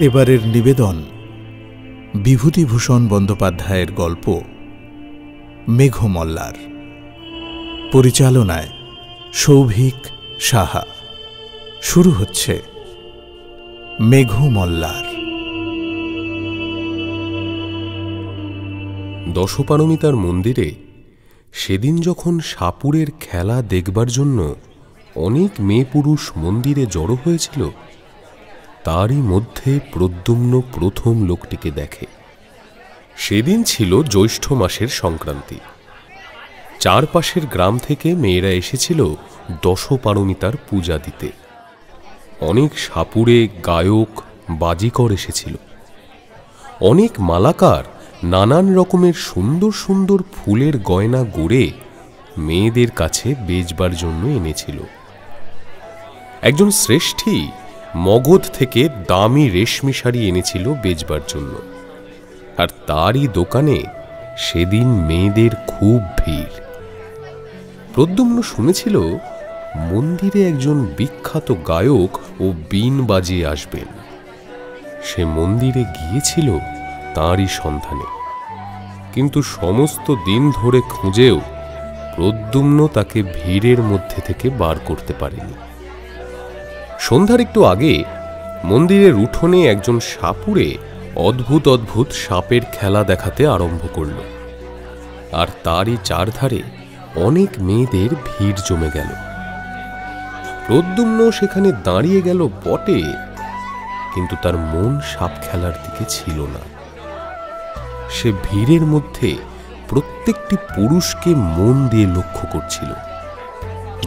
এবারের নিবেদন বিভূতিভূষণ বন্দ্যোপাধ্যায়ের গল্প মেঘমল্লার। পরিচালনায় সৌভিক সাহা। শুরু হচ্ছে মেঘমল্লার। দশপারমিতার মন্দিরে সেদিন যখন সাপুরের খেলা দেখবার জন্য অনেক মেয়ে পুরুষ মন্দিরে জড়ো হয়েছিল, তারই মধ্যে প্রদ্যুম্ন প্রথম লোকটিকে দেখে। সেদিন ছিল জ্যৈষ্ঠ মাসের সংক্রান্তি। চারপাশের গ্রাম থেকে মেয়েরা এসেছিল দশপারমিতার পূজা দিতে। অনেক সাপুরে, গায়ক, বাজিকর এসেছিল। অনেক মালাকার নানান রকমের সুন্দর সুন্দর ফুলের গয়না গড়ে মেয়েদের কাছে বেচবার জন্য এনেছিল। একজন শ্রেষ্ঠী মগধ থেকে দামি রেশমি শাড়ি এনেছিল বেচবার জন্য, আর তারই দোকানে সেদিন মেয়েদের খুব ভিড়। প্রদ্যুম্ন শুনেছিল মন্দিরে একজন বিখ্যাত গায়ক ও বীণ বাজিয়ে আসবেন। সে মন্দিরে গিয়েছিল তাঁরই সন্ধানে, কিন্তু সমস্ত দিন ধরে খুঁজেও প্রদ্যুম্ন তাকে ভিড়ের মধ্যে থেকে বার করতে পারেনি। সন্ধ্যার একটু আগে মন্দিরের উঠোনে একজন সাপুরে অদ্ভুত অদ্ভুত সাপের খেলা দেখাতে আরম্ভ করল, আর তারই চারধারে অনেক মেয়েদের ভিড় জমে গেল। প্রদ্যুম্ন সেখানে দাঁড়িয়ে গেল বটে, কিন্তু তার মন সাপ খেলার দিকে ছিল না। সে ভিড়ের মধ্যে প্রত্যেকটি পুরুষকে মন দিয়ে লক্ষ্য করছিল।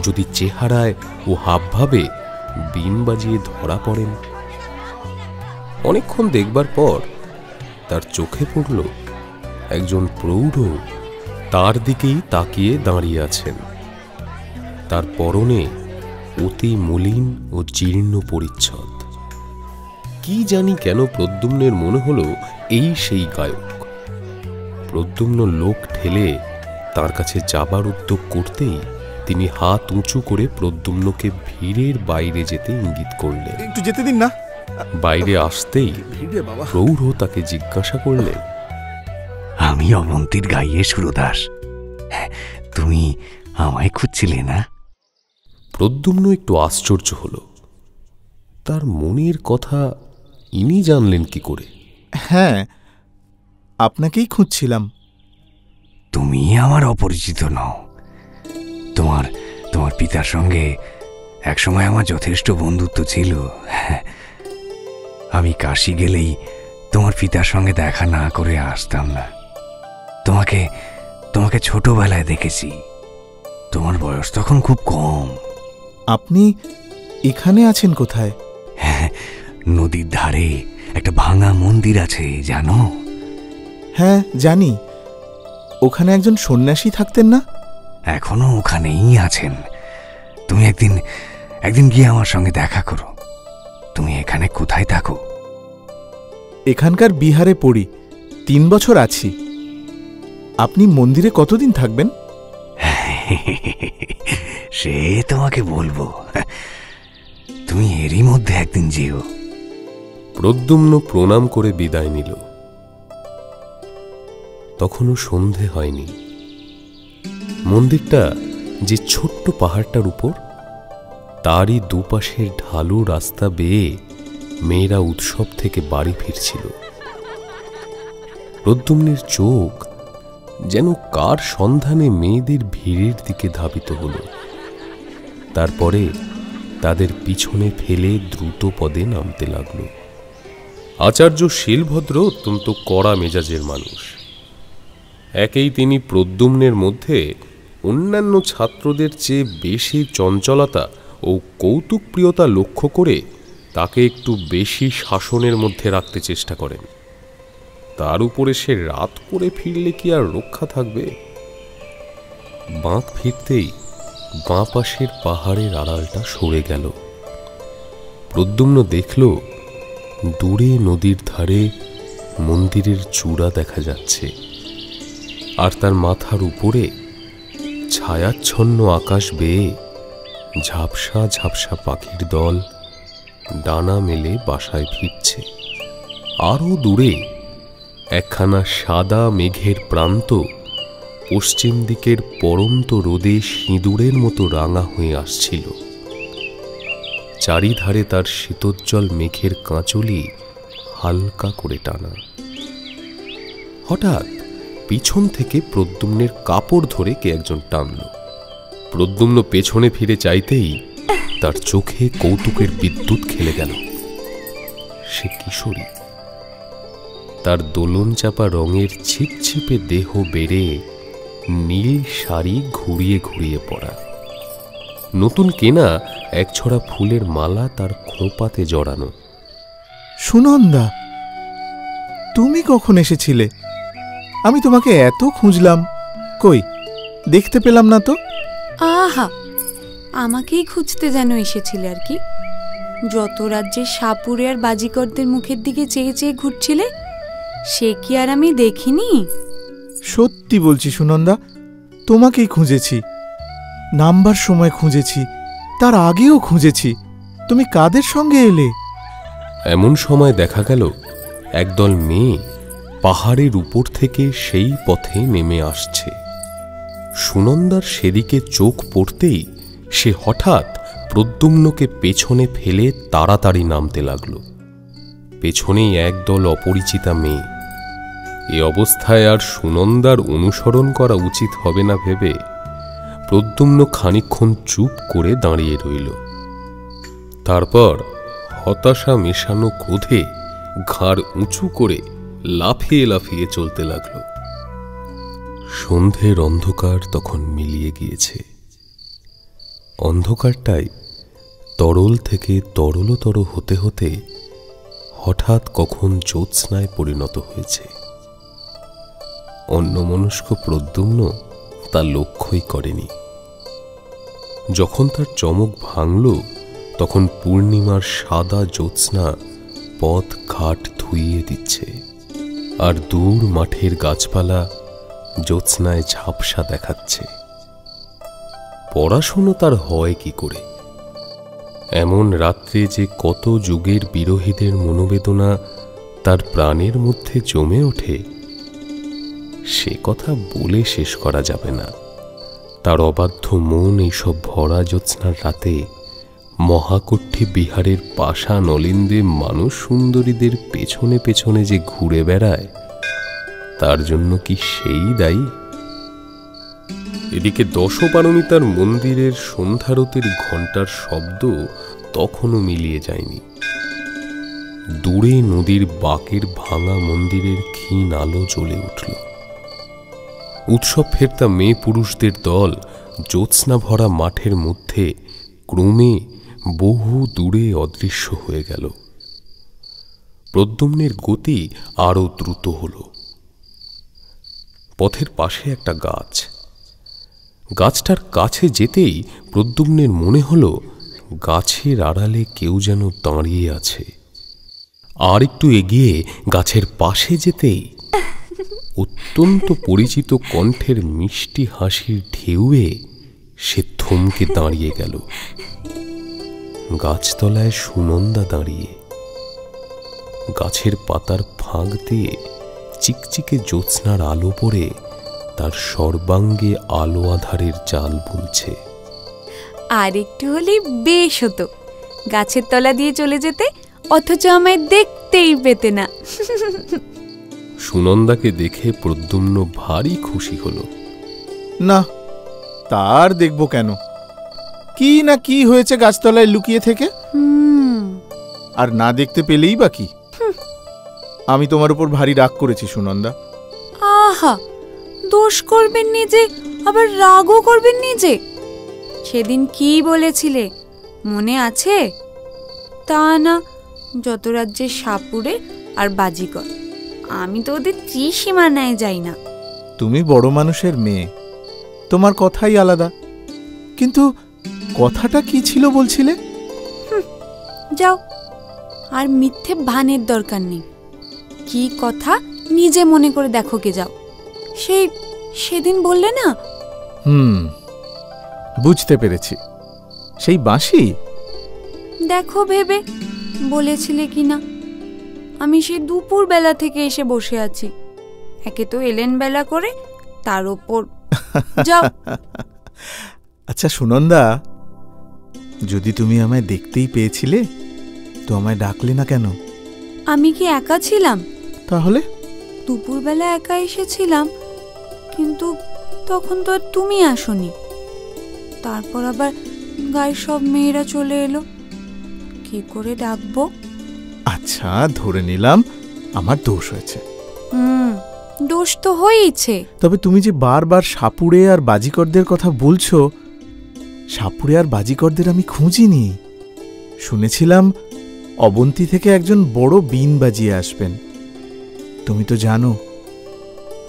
যদি চেহারায় ও হাবভাবে বীণ বাজিয়ে ধরা পড়েন। অনেকক্ষণ দেখবার পর তার চোখে পড়ল একজন প্রৌঢ় তার দিকেই তাকিয়ে দাঁড়িয়ে আছেন। তার পরনে অতি মলিন ও জীর্ণ পরিচ্ছদ। কি জানি কেন প্রদ্যুম্নের মনে হল এই সেই গায়ক। প্রদ্যুম্ন লোক ঠেলে তার কাছে যাবার উদ্যোগ করতেই তিনি হাত উঁচু করে প্রদ্যুম্নকে ভিড়ের বাইরে যেতে ইঙ্গিত করলেন। একটু যেতে দিন না। বাইরে আসতেই প্রৌঢ় তাকে জিজ্ঞাসা করলেন, আমি অবন্তীর গাইয়ে সুরদাস, তুমি আমায় খুঁজছিলে না? প্রদ্যুম্ন একটু আশ্চর্য হল। তার মনের কথা ইনি জানলেন কি করে? হ্যাঁ, আপনাকেই খুঁজছিলাম। তুমি আমার অপরিচিত নও। তোমার তোমার পিতার সঙ্গে একসময় আমার যথেষ্ট বন্ধুত্ব ছিল। আমি কাশী গেলেই তোমার পিতার সঙ্গে দেখা না করে আসতাম না। তোমাকে তোমাকে ছোটবেলায় দেখেছি। তোমার বয়স তখন খুব কম। আপনি এখানে আছেন কোথায়? নদীর ধারে একটা ভাঙা মন্দির আছে, জানো? হ্যাঁ জানি। ওখানে একজন সন্ন্যাসী থাকতেন না? এখনো ওখানেই আছেন। তুমি একদিন গিয়ে আমার সঙ্গে দেখা করো। তুমি এখানে কোথায় থাকো? এখানকার বিহারে পড়ি। 3 বছর আছি। আপনি মন্দিরে কতদিন থাকবেন? সে তোমাকে বলবো। তুমি এরই মধ্যে একদিন যেও। প্রদ্যুম্ন প্রণাম করে বিদায় নিল। তখনও সন্ধে হয়নি। মন্দিরটা যে ছোট্ট পাহাড়টার উপর, তারই দুপাশের ঢালু রাস্তা বেয়ে মেয়েরা উৎসব থেকে বাড়ি ফিরছিল। প্রদ্যুম্নের চোখ যেন কার সন্ধানে মেয়েদের ভিড়ের দিকে ধাবিত হল। তারপরে তাদের পিছনে ফেলে দ্রুত পদে নামতে লাগল। আচার্য শীলভদ্র অত্যন্ত কড়া মেজাজের মানুষ। একেই তিনি প্রদ্যুম্নের মধ্যে অন্যান্য ছাত্রদের চেয়ে বেশি চঞ্চলতা ও কৌতুকপ্রিয়তা লক্ষ্য করে তাকে একটু বেশি শাসনের মধ্যে রাখতে চেষ্টা করেন। তার উপরে সে রাত করে ফিরলে কি আর রক্ষা থাকবে? বাঁক ফিরতেই বাঁ পাশের পাহাড়ের আড়ালটা সরে গেল। প্রদ্যুম্ন দেখল দূরে নদীর ধারে মন্দিরের চূড়া দেখা যাচ্ছে, আর তার মাথার উপরে ছায়াচ্ছন্ন আকাশ বেয়ে ঝাপসা ঝাপসা পাখির দল ডানা মেলে বাসায় ফিরছে। আরো দূরে একখানা সাদা মেঘের প্রান্ত পশ্চিম দিকের পরন্ত রোদে সিঁদুরের মতো রাঙা হয়ে আসছিল। চারিধারে তার শীতোজ্জ্বল মেঘের কাঁচুলি হালকা করে টানা। হঠাৎ পিছন থেকে প্রদ্যুম্নের কাপড় ধরে কে একজন টানল। প্রদ্যুম্ন পেছনে ফিরে চাইতেই তার চোখে কৌতুকের বিদ্যুৎ খেলে গেল। সে কিশোরী, তার দোলন চাপা রঙের ছিপছিপে দেহ বেড়ে নীল শাড়ি ঘুরিয়ে ঘুরিয়ে পরা, নতুন কেনা একছড়া ফুলের মালা তার খোঁপাতে জড়ানো। সুনন্দা, তুমি কখন এসেছিলে? আমি তোমাকে এত খুঁজলাম, কই দেখতে পেলাম না তো। আহা, আমাকেই খুঁজতে যেন এসেছিলে আর কি। যত রাজ্যের সাপুরে আর বাজিকরদের মুখের দিকে চেয়ে চেয়ে ঘুরছিলে, সে কি আর আমি দেখিনি? সত্যি বলছি সুনন্দা, তোমাকেই খুঁজেছি। নামবার সময় খুঁজেছি, তার আগেও খুঁজেছি। তুমি কাদের সঙ্গে এলে? এমন সময় দেখা গেল একদল মেয়ে পাহাড়ের উপর থেকে সেই পথে নেমে আসছে। সুনন্দার সেদিকে চোখ পড়তেই সে হঠাৎ প্রদ্যুম্নকে পেছনে ফেলে তাড়াতাড়ি নামতে লাগল। পেছনেই একদল অপরিচিতা মেয়ে। এ অবস্থায় আর সুনন্দার অনুসরণ করা উচিত হবে না ভেবে প্রদ্যুম্ন খানিকক্ষণ চুপ করে দাঁড়িয়ে রইল। তারপর হতাশা মেশানো ক্রোধে ঘাড় উঁচু করে লাফিয়ে লাফিয়ে চলতে লাগল। সন্ধ্যের অন্ধকার তখন মিলিয়ে গিয়েছে। অন্ধকারটাই তরল থেকে তরলতর হতে হতে হঠাৎ কখন জ্যোৎস্নায় পরিণত হয়েছে। অন্যমনস্ক প্রদ্যুম্ন তা লক্ষ্যই করেনি। যখন তার চমক ভাঙল, তখন পূর্ণিমার সাদা জ্যোৎস্না পথ ঘাট ধুইয়ে দিচ্ছে, আর দূর মাঠের গাছপালা জ্যোৎস্নায় ঝাপসা দেখাচ্ছে। পড়াশুনো তার হয় কি করে? এমন রাত্রে যে কত যুগের বিরোহীদের মনোবেদনা তার প্রাণের মধ্যে জমে ওঠে, সে কথা বলে শেষ করা যাবে না। তার অবাধ্য মন এইসব ভরা জ্যোৎস্নার রাতে মহাকট্ঠী বিহারের পাশা নলিন্দে মানুষ সুন্দরীদের পেছনে পেছনে যে ঘুরে বেড়ায়, তার জন্য কি সেই দায়ী? এদিকে দশপারমিতার মন্দিরের সন্ধ্যারতির ঘণ্টার শব্দ তখনও মিলিয়ে যায়নি। দূরে নদীর বাঁকের ভাঙা মন্দিরের ক্ষীণ আলো জ্বলে উঠল। উৎসব ফেরতা মেয়ে পুরুষদের দল জ্যোৎস্না ভরা মাঠের মধ্যে ক্রমে বহু দূরে অদৃশ্য হয়ে গেল। প্রদ্যুম্নের গতি আরো দ্রুত হল। পথের পাশে একটা গাছ। গাছটার কাছে যেতেই প্রদ্যুম্নের মনে হল গাছের আড়ালে কেউ যেন দাঁড়িয়ে আছে। আর একটু এগিয়ে গাছের পাশে যেতেই অত্যন্ত পরিচিত কণ্ঠের মিষ্টি হাসির ঢেউয়ে সে থমকে দাঁড়িয়ে গেল। গাছতলায় সুনন্দা দাঁড়িয়ে, গাছের পাতার ফাঁক দিয়ে চিকচিকে জ্যোৎস্নার আলো পড়ে তার সর্বাঙ্গে আলো আধারের জাল বুনছে। আর একটু হলেই বেশ হতো গাছের তলা দিয়ে চলে যেতে, অথচ আমায় দেখতেই পেতে না। সুনন্দাকে দেখে প্রদ্যুম্ন ভারী খুশি হল। না, তার দেখব কেন? কি না কি হয়েছে গাছতলায় লুকিয়ে থেকে? আর না দেখতে পেলেই বা কি? আমি তোমার উপর ভারী রাগ করেছি সুনন্দা। আহা, দোষ করবেন নিজে, আবার রাগও করবেন নিজে। সেদিন কি বলেছিলে মনে আছে? তা না, যত রাজ্যের সাপুরে আর বাজিকর, আমি তো ওদের ত্রিসীমানায় যাই না। তুমি বড় মানুষের মেয়ে, তোমার কথাই আলাদা। কিন্তু কথাটা কি ছিল বলছিলে? যাও, আর মিথ্যে ভানের দরকার নেই। কি কথা নিজে মনে করে দেখো কে যাও। সেদিন বললে না? বুঝতে পেরেছি। সেই বাঁশি? দেখো ভেবে বলেছিলে কিনা। আমি সেই দুপুর বেলা থেকে এসে বসে আছি। একে তো এলেন বেলা করে, তার ওপর যাও। আচ্ছা সুনন্দা, যদি তুমি আমায় দেখতেই পেয়েছিলে তো আমায় ডাকলে না কেন? আমি কি একা ছিলাম? তাহলে? দুপুরবেলা একা এসেছিলাম, কিন্তু তখন তো আর তুমি আসোনি। তারপর আবার গায়ের সব মেয়েরা চলে এলো, কি করে ডাকবো? আচ্ছা ধরে নিলাম আমার দোষ হয়েছে। দোষ তো হয়েইছে। তবে তুমি যে বারবার সাপুড়ে আর বাজিকরদের কথা বলছো, সাপুড়ে আর বাজিকরদের আমি খুঁজিনি। শুনেছিলাম অবন্তী থেকে একজন বড় বীণ বাজিয়ে আসবেন। তুমি তো জানো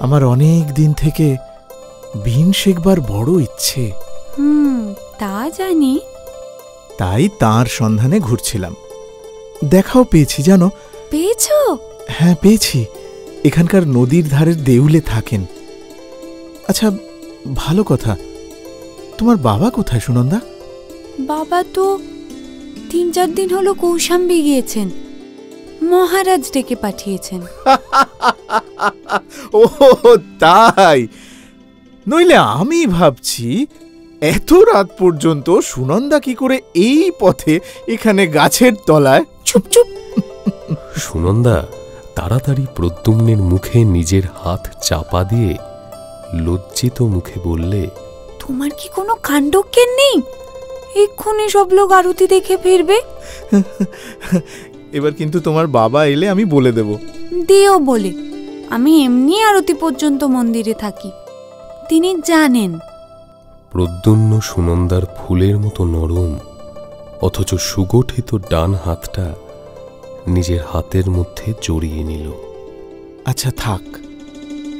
আমার অনেক দিন থেকে বীণ শেখবার বড় ইচ্ছে। তা জানি। তাই তাঁর সন্ধানে ঘুরছিলাম, দেখাও পেয়েছি। জানো? পেয়েছো? হ্যাঁ পেয়েছি, এখানকার নদীর ধারের দেউলে থাকেন। আচ্ছা ভালো কথা, তোমার বাবা কোথায় সুনন্দা? বাবা তো 3-4 দিন হলো কৌশাম্বী গিয়েছেন, মহারাজ ডেকে পাঠিয়েছেন। ও তাই? নইলে আমি ভাবছি এত রাত পর্যন্ত সুনন্দা কি করে এই পথে এখানে গাছের তলায়। চুপ চুপ। সুনন্দা তাড়াতাড়ি প্রদ্যুম্নের মুখে নিজের হাত চাপা দিয়ে লজ্জিত মুখে বললে, তোমার কি কোনো কাণ্ডজ্ঞান নেই? এক্ষুনি সব লোক আরতি দেখে ফিরবে। এবার কিন্তু তোমার বাবা এলে আমি বলে দেব। দিও বলে, আমি এমনি আরতি পর্যন্ত মন্দিরে থাকি, তিনি জানেন। প্রদ্যুম্ন সুনন্দার ফুলের মতো নরম অথচ সুগঠিত ডান হাতটা নিজের হাতের মধ্যে জড়িয়ে নিল। আচ্ছা থাক,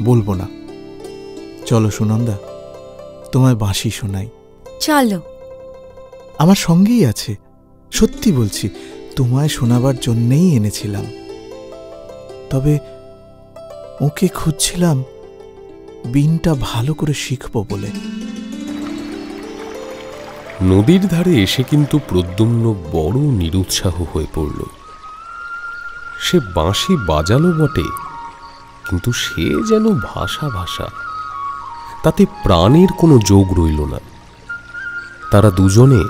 বলবো না। চলো সুনন্দা, তোমায় বাঁশি শোনাই। চলো। আমার সঙ্গেই আছে, সত্যি বলছি, তোমায় শোনাবার জন্যেই এনেছিলাম। তবে ওকে খুঁজছিলাম বীণটা ভালো করে শিখব বলে। নদীর ধারে এসে কিন্তু প্রদ্যুম্ন বড় নিরুৎসাহ হয়ে পড়ল। সে বাঁশি বাজালো বটে, কিন্তু সে যেন ভাষা ভাষা, তাতে প্রাণের কোনো যোগ রইল না। তারা দুজনে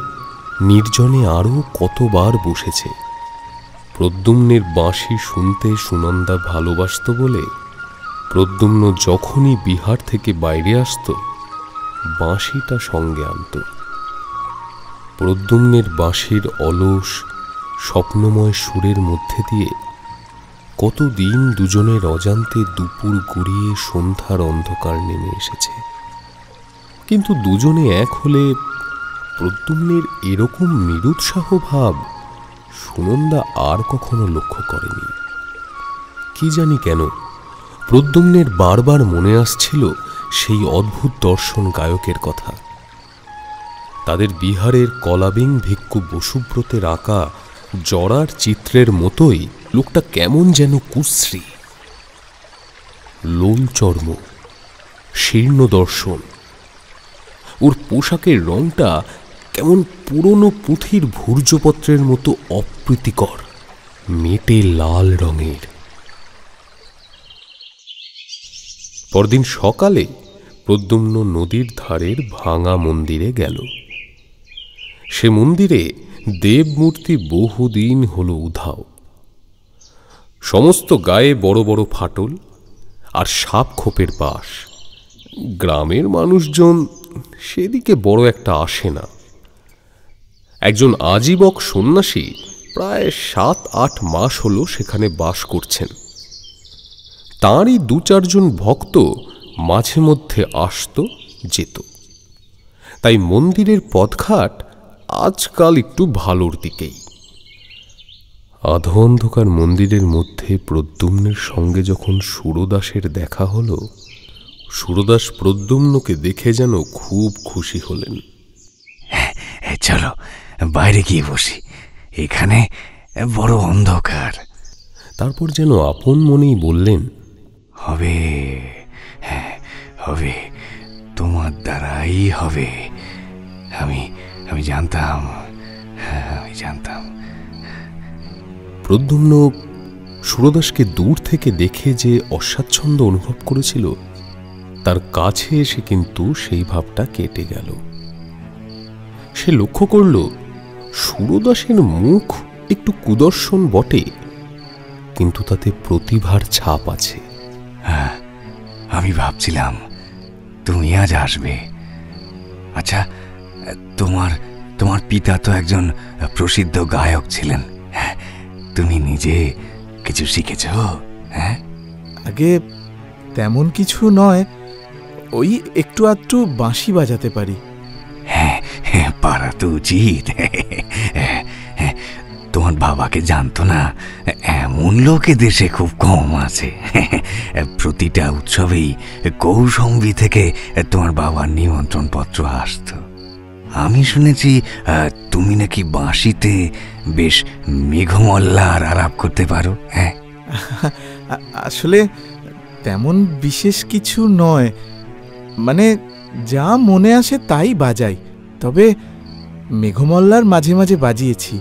নির্জনে আরও কতবার বসেছে। প্রদ্যুম্নের বাঁশি শুনতে সুনন্দা ভালোবাসত বলে প্রদ্যুম্ন যখনই বিহার থেকে বাইরে আসত বাঁশিটা সঙ্গে আনত। প্রদ্যুম্নের বাঁশির অলস স্বপ্নময় সুরের মধ্যে দিয়ে কতদিন দুজনের অজান্তে দুপুর গড়িয়ে সন্ধ্যার অন্ধকার নেমে এসেছে। কিন্তু দুজনে এক হলে প্রদ্যুম্নের এরকম নিরুৎসাহ ভাব সুনন্দা আর কখনো লক্ষ্য করেনি। কি জানি কেন প্রদ্যুম্নের বারবার মনে আসছিল সেই অদ্ভুত দর্শন গায়কের কথা। তাদের বিহারের কলাবিং ভিক্ষু বসুব্রতের আঁকা জরার চিত্রের মতোই লোকটা কেমন যেন কুশ্রী, লোল চর্ম, শীর্ণ দর্শন। ওর পোশাকের রংটা কেমন পুরনো পুঁথির ভূর্জপত্রের মতো অপ্রীতিকর, মেটে লাল রঙের। পরদিন সকালে প্রদ্যুম্ন নদীর ধারের ভাঙা মন্দিরে গেল। সে মন্দিরে দেবমূর্তি বহুদিন হল উধাও। সমস্ত গায়ে বড় বড় ফাটল আর সাপ খোপের বাস। গ্রামের মানুষজন সেদিকে বড় একটা আসে না। একজন আজীবক সন্ন্যাসী প্রায় 7-8 মাস হল সেখানে বাস করছেন। তাঁরই 2-4 জন ভক্ত মাঝে মধ্যে আসত যেত। তাই মন্দিরের পথঘাট আজকাল একটু ভালোর দিকেই। আধো অন্ধকার মন্দিরের মধ্যে প্রদ্যুম্নের সঙ্গে যখন সুরদাসের দেখা হল, সুরদাস প্রদ্যুম্নকে দেখে যেন খুব খুশি হলেন। চলো বাইরে গিয়ে বসি, এখানে বড় অন্ধকার। তারপর যেন আপন মনেই বললেন, হবে, হ্যাঁ হবে, তোমার দ্বারাই হবে। আমি জানতাম, আমি জানতাম। প্রদ্যুম্ন সুরদাসকে দূর থেকে দেখে যে অস্বাচ্ছন্দ্য অনুভব করেছিল, তার কাছে এসে কিন্তু সেই ভাবটা কেটে গেল। সে লক্ষ্য করল সুরদাসের মুখ একটু কুদর্শন বটে, কিন্তু তাতে প্রতিভার ছাপ আছে। হ্যাঁ, আমি ভাবছিলাম তুমি আজ আসবে। আচ্ছা, তোমার পিতা তো একজন প্রসিদ্ধ গায়ক ছিলেন। তুমি নিজে কিছু শিখেছ? হ্যাঁ, আগে তেমন কিছু নয়, ওই একটু আধটু বাঁশি বাজাতে পারি। হ্যাঁ, পারা তো উচিত। তোমার বাবাকে জানতো না এমন লোক দেশে খুব কম আছে। প্রতিটা উৎসবেই কৌশম্বী থেকে তোমার বাবার নিমন্ত্রণ পত্র আসতো। আমি শুনেছি তুমি নাকি বাঁশিতে বেশ মেঘমল্লার আলাপ করতে পারো। হ্যাঁ, আসলে তেমন বিশেষ কিছু নয়, মানে যা মনে আসে তাই বাজাই। তবে মেঘমল্লার মাঝে মাঝে বাজিয়েছি।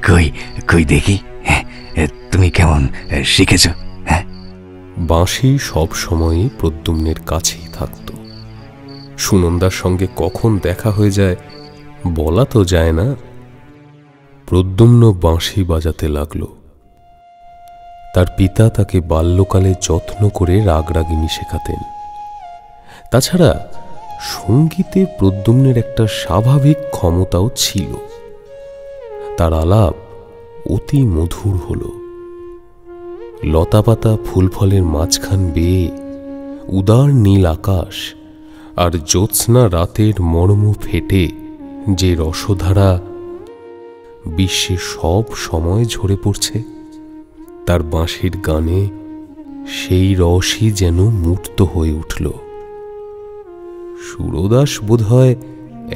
কই কই দেখি, তুমি কেমন শিখেছ? হ্যাঁ, বাঁশি সব সময়ই প্রদ্যুম্নের কাছেই থাকত। সুনন্দার সঙ্গে কখন দেখা হয়ে যায় বলা তো যায় না। প্রদ্যুম্ন বাঁশি বাজাতে লাগল। তার পিতা তাকে বাল্যকালে যত্ন করে রাগরাগিনী শেখাতেন। তাছাড়া সঙ্গীতে প্রদ্যুম্নের একটা স্বাভাবিক ক্ষমতাও ছিল। তার আলাপ অতি মধুর হল। লতাপাতা ফুলফলের মাঝখান বেয়ে উদার নীল আকাশ আর জ্যোৎস্না রাতের মর্ম ফেটে যে রসধারা বিশ্বে সব সময় ঝরে পড়ছে, তার বাঁশির গানে সেই রসই যেন মূর্ত হয়ে উঠল। সুরদাস বোধহয়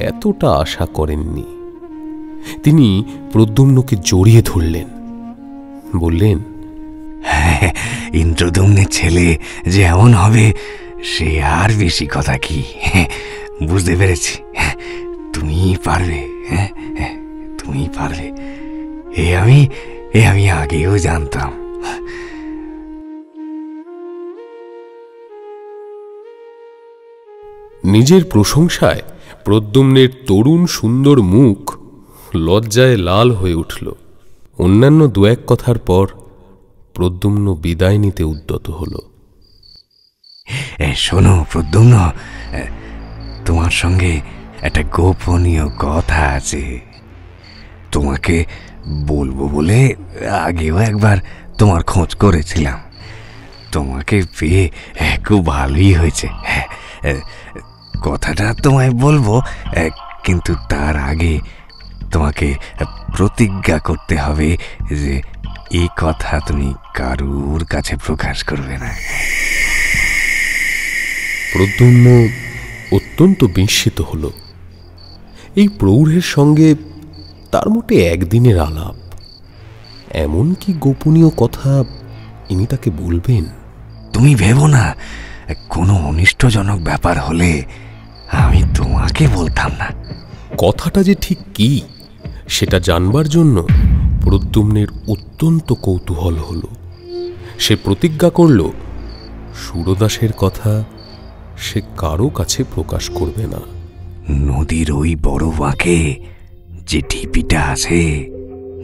এতটা আশা করেননি। তিনি প্রদ্যুম্নকে জড়িয়ে ধরলেন, বললেন, ইন্দ্রদম্নের ছেলে যে এমন হবে সে আর বেশি কথা কি। বুঝতে পেরেছি, তুমি পারবে। তুমি পারবে, আমি আগেও জানতাম। নিজের প্রশংসায় প্রদ্যুম্নের তরুণ সুন্দর মুখ লজ্জায় লাল হয়ে উঠল। অন্যান্য দু এক কথার পর প্রদ্যুম্ন বিদায় নিতে উদ্যত হল। শোনো প্রদ্যুম্ন, তোমার সঙ্গে একটা গোপনীয় কথা আছে। তোমাকে বলবো বলে আগেও একবার তোমার খোঁজ করেছিলাম। তোমাকে পেয়ে খুব ভালোই হয়েছে। কথাটা তোমায় বলবো, কিন্তু তার আগে তোমাকে প্রতিজ্ঞা করতে হবে যে এই কথা তুমি কারুর কাছে প্রকাশ করবে না। প্রদ্যুম্ন অত্যন্ত বিস্মিত হল। এই প্রৌঢ়ের সঙ্গে তার মোটে একদিনের আলাপ, এমন কি গোপনীয় কথা ইনি তাকে বলবেন? তুমি ভেবো না, কোনো অনিষ্টজনক ব্যাপার হলে আমি তোমাকে বলতাম না। কথাটা যে ঠিক কি সেটা জানবার জন্য প্রদ্যুম্নের অত্যন্ত কৌতূহল হল। সে প্রতিজ্ঞা করল সুরদাসের কথা সে কারো কাছে প্রকাশ করবে না। নদীর ওই বড় বাঁকে যে ঢিপিটা আছে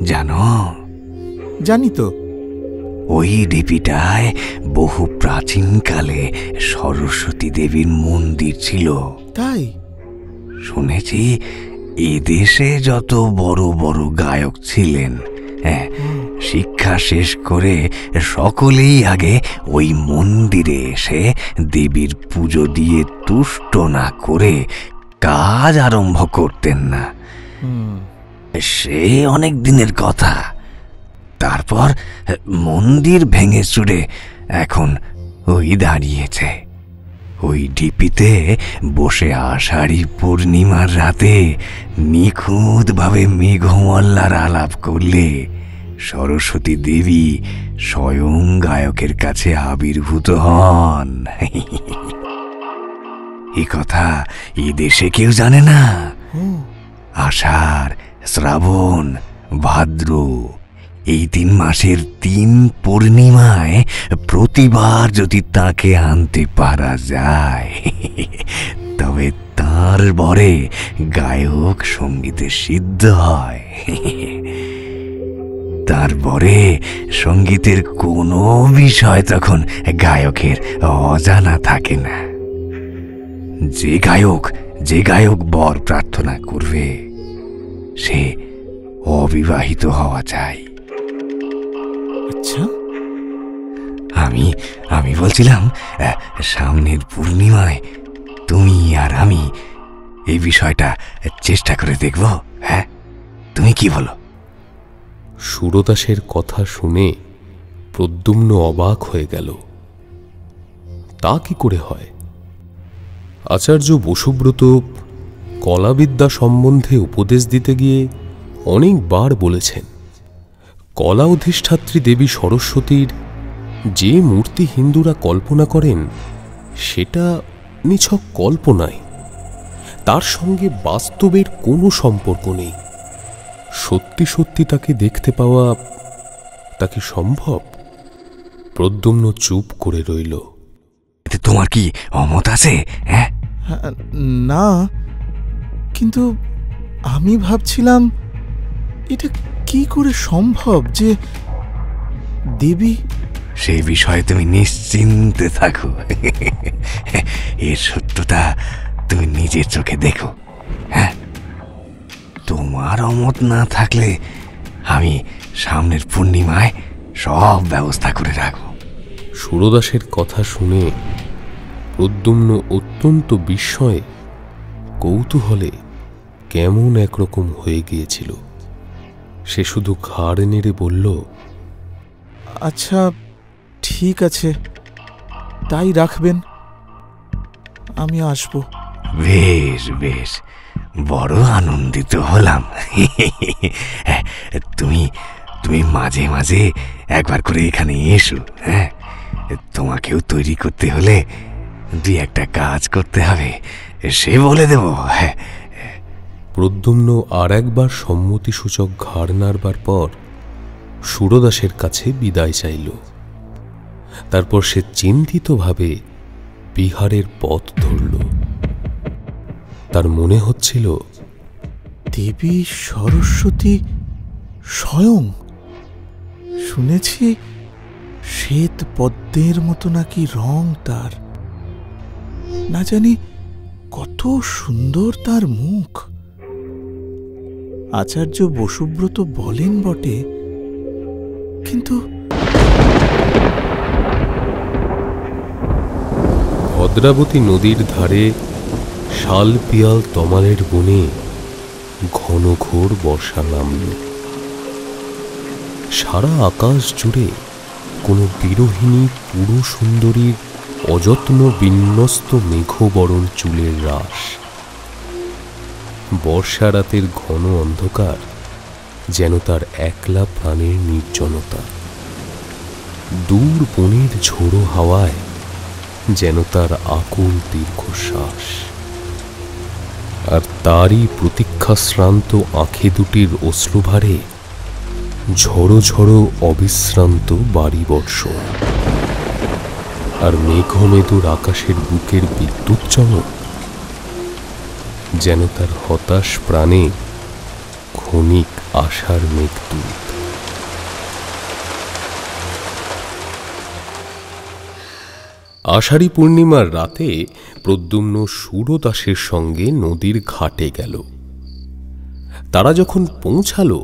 জানো? জানি তো। ওই ঢিপিটায় বহু প্রাচীনকালে সরস্বতী দেবীর মন্দির ছিল। তাই শুনেছি এদেশে যত বড় বড় গায়ক ছিলেন, শিক্ষা শেষ করে সকলেই আগে ওই মন্দিরে এসে দেবীর পুজো দিয়ে তুষ্ট না করে কাজ আরম্ভ করতেন না। সে অনেক দিনের কথা। তারপর মন্দির ভেঙে চুরে এখন ওই দাঁড়িয়েছে। ওই ঢিপিতে বসে আষাঢ়ী পূর্ণিমার রাতে নিখুঁতভাবে মেঘমল্লার আলাপ করলে সরস্বতী দেবী স্বয়ং গায়কের কাছে আবির্ভূত হন। এই কথা এই দেশে কেউ জানে না। আষাঢ়, শ্রাবণ, ভাদ্র এই 3 মাসের 3 পূর্ণিমায় প্রতিবার যদি তাকে আনতে পারা যায়, তবে তার বরে গায়ক সঙ্গীতে সিদ্ধ হয়। তারপরে সঙ্গীতের কোনো বিষয় তখন গায়কের অজানা থাকে না। যে গায়ক বর প্রার্থনা করবে সে অবিবাহিত হওয়া চাই। আচ্ছা, আমি বলছিলাম সামনের পূর্ণিমায় তুমি আর আমি এই বিষয়টা চেষ্টা করে দেখব। হ্যাঁ, তুমি কি বলো? সুরদাসের কথা শুনে প্রদ্যুম্ন অবাক হয়ে গেল। তা কি করে হয়? আচার্য বসুব্রত কলাবিদ্যা সম্বন্ধে উপদেশ দিতে গিয়ে অনেকবার বলেছেন, কলা অধিষ্ঠাত্রী দেবী সরস্বতীর যে মূর্তি হিন্দুরা কল্পনা করেন সেটা নিছক কল্পনায়, তার সঙ্গে বাস্তবের কোনো সম্পর্ক নেই। সত্যি সত্যি তাকে দেখতে পাওয়া তাকে সম্ভব? প্রদ্যুম্ন চুপ করে রইল। এতে তোমার কি অমত আছে? হ্যাঁ, না, কিন্তু আমি ভাবছিলাম এটা কি করে সম্ভব যে দেবী। সেই বিষয়ে তুমি নিশ্চিন্তে থাকো। এর সত্যতা তুমি নিজের চোখে দেখো। হ্যাঁ, তোমার অমত না থাকলে আমি সামনের পূর্ণিমায় সব ব্যবস্থা করে রাখবো। সুরদাসের কথা শুনে প্রদ্যুম্ন অত্যন্ত বিস্ময়ে, কৌতূহলে কেমন একরকম হয়ে গিয়েছিল। সে শুধু ঘাড় নেড়ে বলল, আচ্ছা, ঠিক আছে, তাই রাখবেন, আমি আসব। বেশ বেশ, বড় আনন্দিত হলাম। তুমি মাঝে মাঝে একবার করে এখানে এসো। হ্যাঁ, তোমাকেও তৈরি করতে হলে 2-1টা কাজ করতে হবে, সে বলে দেব। হ্যাঁ। প্রদ্যুম্ন আর একবার সম্মতিসূচক ঘাড় নাড়বার পর সুরদাসের কাছে বিদায় চাইল। তারপর সে চিন্তিতভাবে বিহারের পথ ধরল। তার মনে হচ্ছিল, দেবী সরস্বতী স্বয়ং। শুনেছি শ্বেত পদ্মের মতো নাকি রং তার। না জানি কত সুন্দর তার মুখ। আচার্য বসুব্রত বলেন বটে, কিন্তু ভদ্রাবতী নদীর ধারে শাল পিয়াল তমালের বনে ঘন ঘোর বর্ষা নামল। সারা আকাশ জুড়ে কোনো বিরোহিণী পুরো সুন্দরীর অযত্ন বিন্যস্ত মেঘবরণ চুলের রাশ। বর্ষা রাতের ঘন অন্ধকার যেন তার একলা প্রাণের নির্জনতা। দূর বনের ঝোড়ো হাওয়ায় যেন তার আকুল দীর্ঘশ্বাস। আর তারই প্রতীক্ষাশ্রান্ত আঁখে দুটির অশ্রুভারে ঝড়ো ঝড়ো অবিশ্রান্ত বাড়ি বর্ষণ। আর মেঘমেদুর আকাশের বুকের বিদ্যুৎ চমক যেন তার হতাশ প্রাণে ক্ষণিক আশার মেঘদূত। আষাঢ়ী পূর্ণিমার রাতে প্রদ্যুম্ন সুরদাসের সঙ্গে নদীর ঘাটে গেল। তারা যখন পৌঁছালো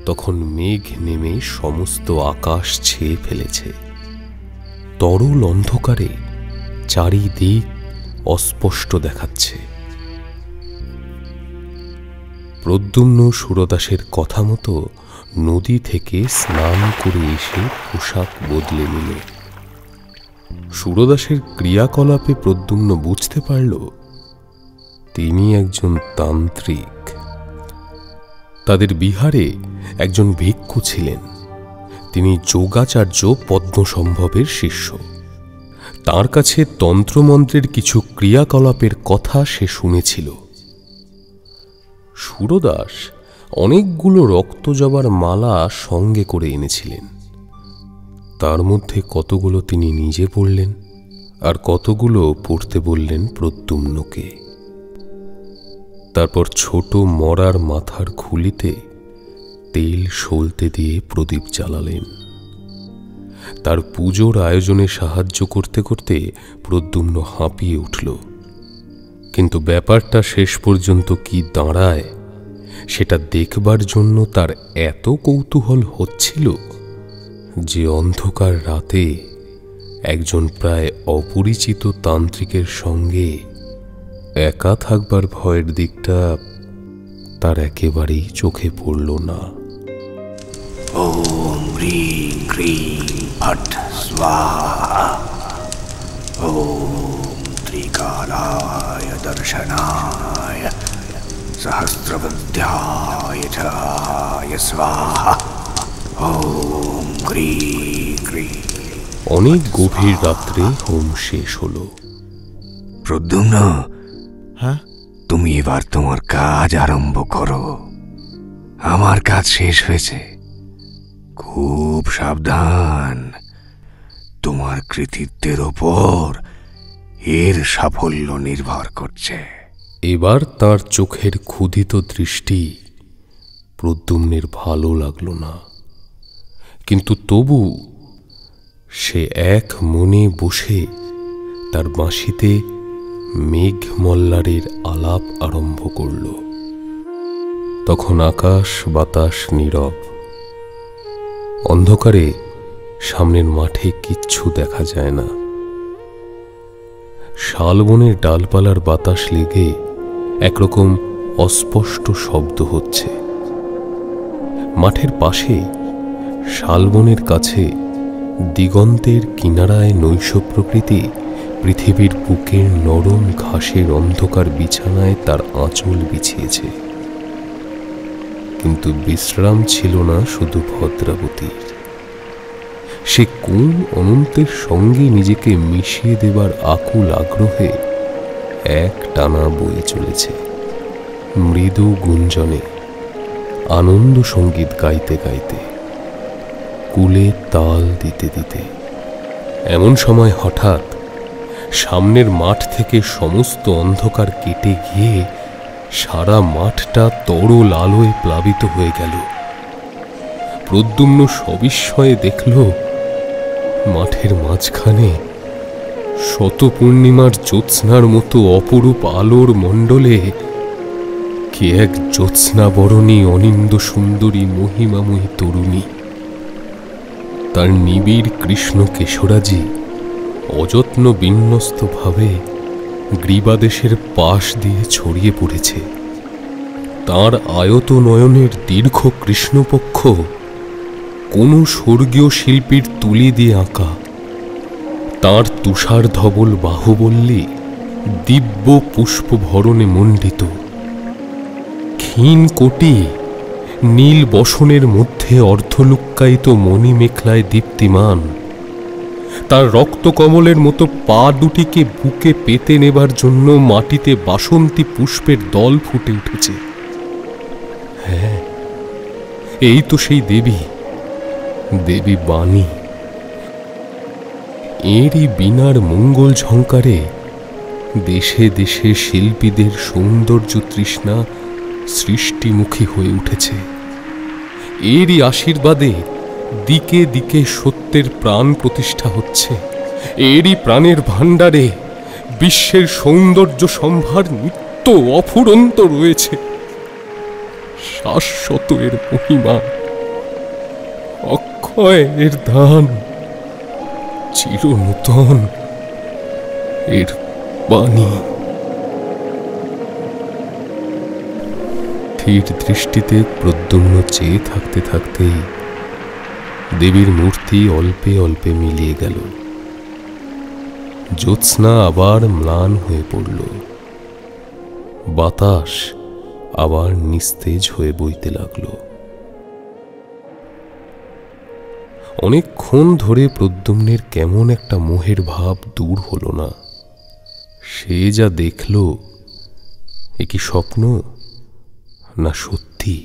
তখন মেঘ নেমে সমস্ত আকাশ ছেয়ে ফেলেছে। তরল অন্ধকারে চারিদিক অস্পষ্ট দেখাচ্ছে। প্রদ্যুম্ন সুরদাসের কথা মতো নদী থেকে স্নান করে এসে পোশাক বদলে নিল। সুরদাসের ক্রিয়াকলাপে প্রদ্যুম্ন বুঝতে পারল তিনি একজন তান্ত্রিক। তাদের বিহারে একজন ভিক্ষু ছিলেন। তিনি যোগাচার্য পদ্মসম্ভবের শিষ্য। তার কাছে তন্ত্রমন্ত্রের কিছু ক্রিয়াকলাপের কথা সে শুনেছিল। সুরদাস অনেকগুলো রক্তজবার মালা সঙ্গে করে এনেছিলেন। তার মধ্যে কতগুলো তিনি নিজে পড়লেন, আর কতগুলো পড়তে বললেন প্রদ্যুম্নকে। তারপর ছোট মরার মাথার খুলিতে তেল সলতে দিয়ে প্রদীপ জ্বালালেন। তার পুজোর আয়োজনে সাহায্য করতে করতে প্রদ্যুম্ন হাঁপিয়ে উঠল। কিন্তু ব্যাপারটা শেষ পর্যন্ত কি দাঁড়ায় সেটা দেখবার জন্য তার এত কৌতূহল হচ্ছিল যে অন্ধকার রাতে একজন প্রায় অপরিচিত তান্ত্রিকের সঙ্গে একা থাকবার ভয়ের দিকটা তার একেবারেই চোখে পড়ল না। ওম হ্রিং ক্রিং ফট স্বাহা। ওম ত্রিকালায় দর্শনায় সহস্রবুদ্ধ্যায় ধায় স্বাহা। ওম হ্রিং ক্রিং। অনেক গভীর রাত্রে হোম শেষ হলো। প্রদ্যুম্ন, হ্যাঁ, তুমি এবার তোমার কাজ আরম্ভ করো। আমার কাজ শেষ হয়েছে। খুব সাবধান, তোমার কৃতিত্বের ওপর এর সাফল্য নির্ভর করছে। এবার তার চোখের ক্ষুধিত দৃষ্টি প্রদ্যুম্নের ভালো লাগলো না, কিন্তু তবু সে এক মনে বসে তার বাঁশিতে মেঘমল্লারের আলাপ আরম্ভ করল। তখন আকাশ বাতাস নীরব। অন্ধকারে সামনের মাঠে কিচ্ছু দেখা যায় না। শালবনের ডালপালার বাতাস লেগে একরকম অস্পষ্ট শব্দ হচ্ছে। মাঠের পাশে শালবনের কাছে দিগন্তের কিনারায় নৈশ প্রকৃতি পৃথিবীর বুকের নরম ঘাসের অন্ধকার বিছানায় তার আঁচল বিছিয়েছে। কিন্তু বিশ্রাম ছিল না শুধু ভদ্রাবতীর। সে কোন অনন্তের সঙ্গে নিজেকে মিশিয়ে দেবার আকুল আগ্রহে এক টানা বয়ে চলেছে, মৃদু গুঞ্জনে, আনন্দ সঙ্গীত গাইতে গাইতে, কুলে তাল দিতে দিতে। এমন সময় হঠাৎ সামনের মাঠ থেকে সমস্ত অন্ধকার কেটে গিয়ে সারা মাঠটা তরল আলোয় প্লাবিত হয়ে গেল। প্রদ্যুম্ন সবিস্ময়ে দেখল মাঠের মাঝখানে শত পূর্ণিমার জ্যোৎস্নার মতো অপরূপ আলোর মণ্ডলে কে এক জ্যোৎস্নাবরণী অনিন্দ সুন্দরী মহিমাময়ী তরুণী। তার নিবিড় কৃষ্ণ কেশরাজি অযত্ন বিন্যস্তভাবে গ্রীবাদেশের পাশ দিয়ে ছড়িয়ে পড়েছে। তার আয়ত নয়নের দীর্ঘ কৃষ্ণপক্ষ কোন স্বর্গীয় শিল্পীর তুলি দিয়ে আঁকা। তার তুষার ধবল বাহুবল্লী দিব্য পুষ্প ভরণে মণ্ডিত। ক্ষীণ কোটি নীল বসনের মধ্যে অর্ধলুক্কায়িত মণিমেখলায় দীপ্তিমান। তার রক্তকমলের মতো পা দুটিকে বুকে পেতে নেবার জন্য মাটিতে বাসন্তী পুষ্পের দল ফুটে উঠেছে। হ্যাঁ, এই তো সেই দেবী, দেবী বাণী। এরই বীণার মঙ্গল ঝঙ্কারে দেশে দেশে শিল্পীদের সৌন্দর্য তৃষ্ণা সৃষ্টিমুখী হয়ে উঠেছে। এরই আশীর্বাদে দিকে দিকে সত্যের প্রাণ প্রতিষ্ঠা হচ্ছে। এরই প্রাণের ভাণ্ডারে বিশ্বের সৌন্দর্য সম্ভার নিত্য অফুরন্ত রয়েছে। শাশ্বত এর মহিমা, অক্ষয় এর দান, চিরনূতন এর বাণী। স্থির দৃষ্টিতে প্রদ্যুম্ন চেয়ে থাকতে থাকতেই দেবীর মূর্তি অল্পে অল্পে মিলিয়ে গেল। জ্যোৎস্না আবার ম্লান হয়ে পড়ল। বাতাস আবার নিস্তেজ হয়ে বইতে লাগল। অনেকক্ষণ ধরে প্রদ্যুম্নের কেমন একটা মোহের ভাব দূর হল না। সে যা দেখল, এ কি স্বপ্ন না সত্যি?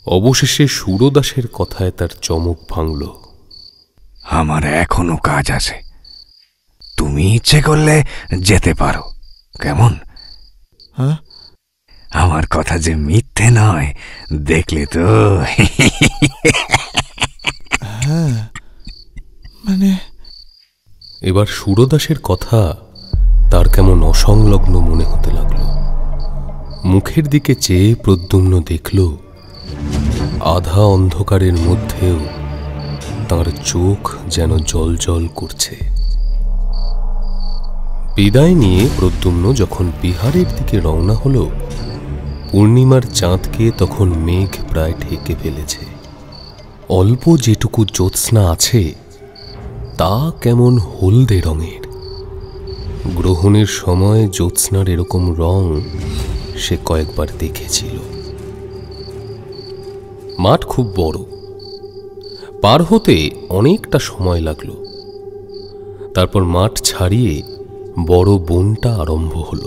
অবশেষে সুরদাসের কথায় তার চমক ভাঙল। আমার এখনো কাজ আছে, তুমি ইচ্ছে করলে যেতে পারো, কেমন? হ্যাঁ, আমার কথা যে মিথ্যে নয়, দেখলে তো। হ্যাঁ, মানে এবার সুরদাসের কথা তার কেমন অসংলগ্ন মনে হতে লাগল। মুখের দিকে চেয়ে প্রদ্যুম্ন দেখল আধা অন্ধকারের মধ্যেও তার চোখ যেন জ্বলজ্বল করছে। বিদায় নিয়ে প্রদ্যুম্ন যখন বিহারের দিকে রওনা হল, পূর্ণিমার চাঁদকে তখন মেঘ প্রায় ঢেকে ফেলেছে। অল্প যেটুকু জ্যোৎস্না আছে তা কেমন হলদে রঙের। গ্রহণের সময় জ্যোৎস্নার এরকম রং সে কয়েকবার দেখেছিল। মাঠ খুব বড়, পার হতে অনেকটা সময় লাগল। তারপর মাঠ ছাড়িয়ে বড় বনটা আরম্ভ হল।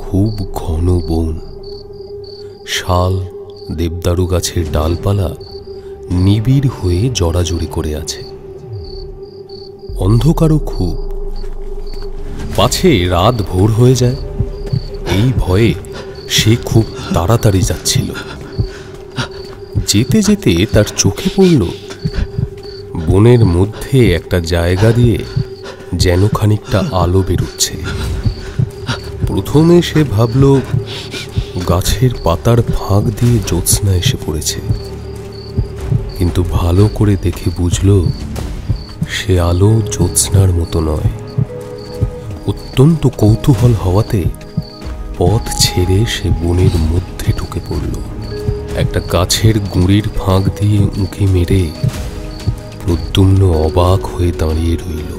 খুব ঘন বন, শাল দেবদারু গাছের ডালপালা নিবিড় হয়ে জড়াজড়ি করে আছে। অন্ধকারও খুব, পাছে রাত ভোর হয়ে যায় এই ভয়ে সে খুব তাড়াতাড়ি যাচ্ছিল। যেতে যেতে তার চোখে পড়ল বনের মধ্যে একটা জায়গা দিয়ে যেন খানিকটা আলো বেরোচ্ছে। প্রথমে সে ভাবল গাছের পাতার ফাঁক দিয়ে জ্যোৎস্না এসে পড়েছে, কিন্তু ভালো করে দেখে বুঝল সে আলো জ্যোৎস্নার মতো নয়। অত্যন্ত কৌতূহল হওয়াতে পথ ছেড়ে সে বনের মধ্যে ঢুকে পড়ল। একটা গাছের গুঁড়ির ফাঁক দিয়ে উঁকি মেরে প্রদ্যুম্ন অবাক হয়ে দাঁড়িয়ে রইল।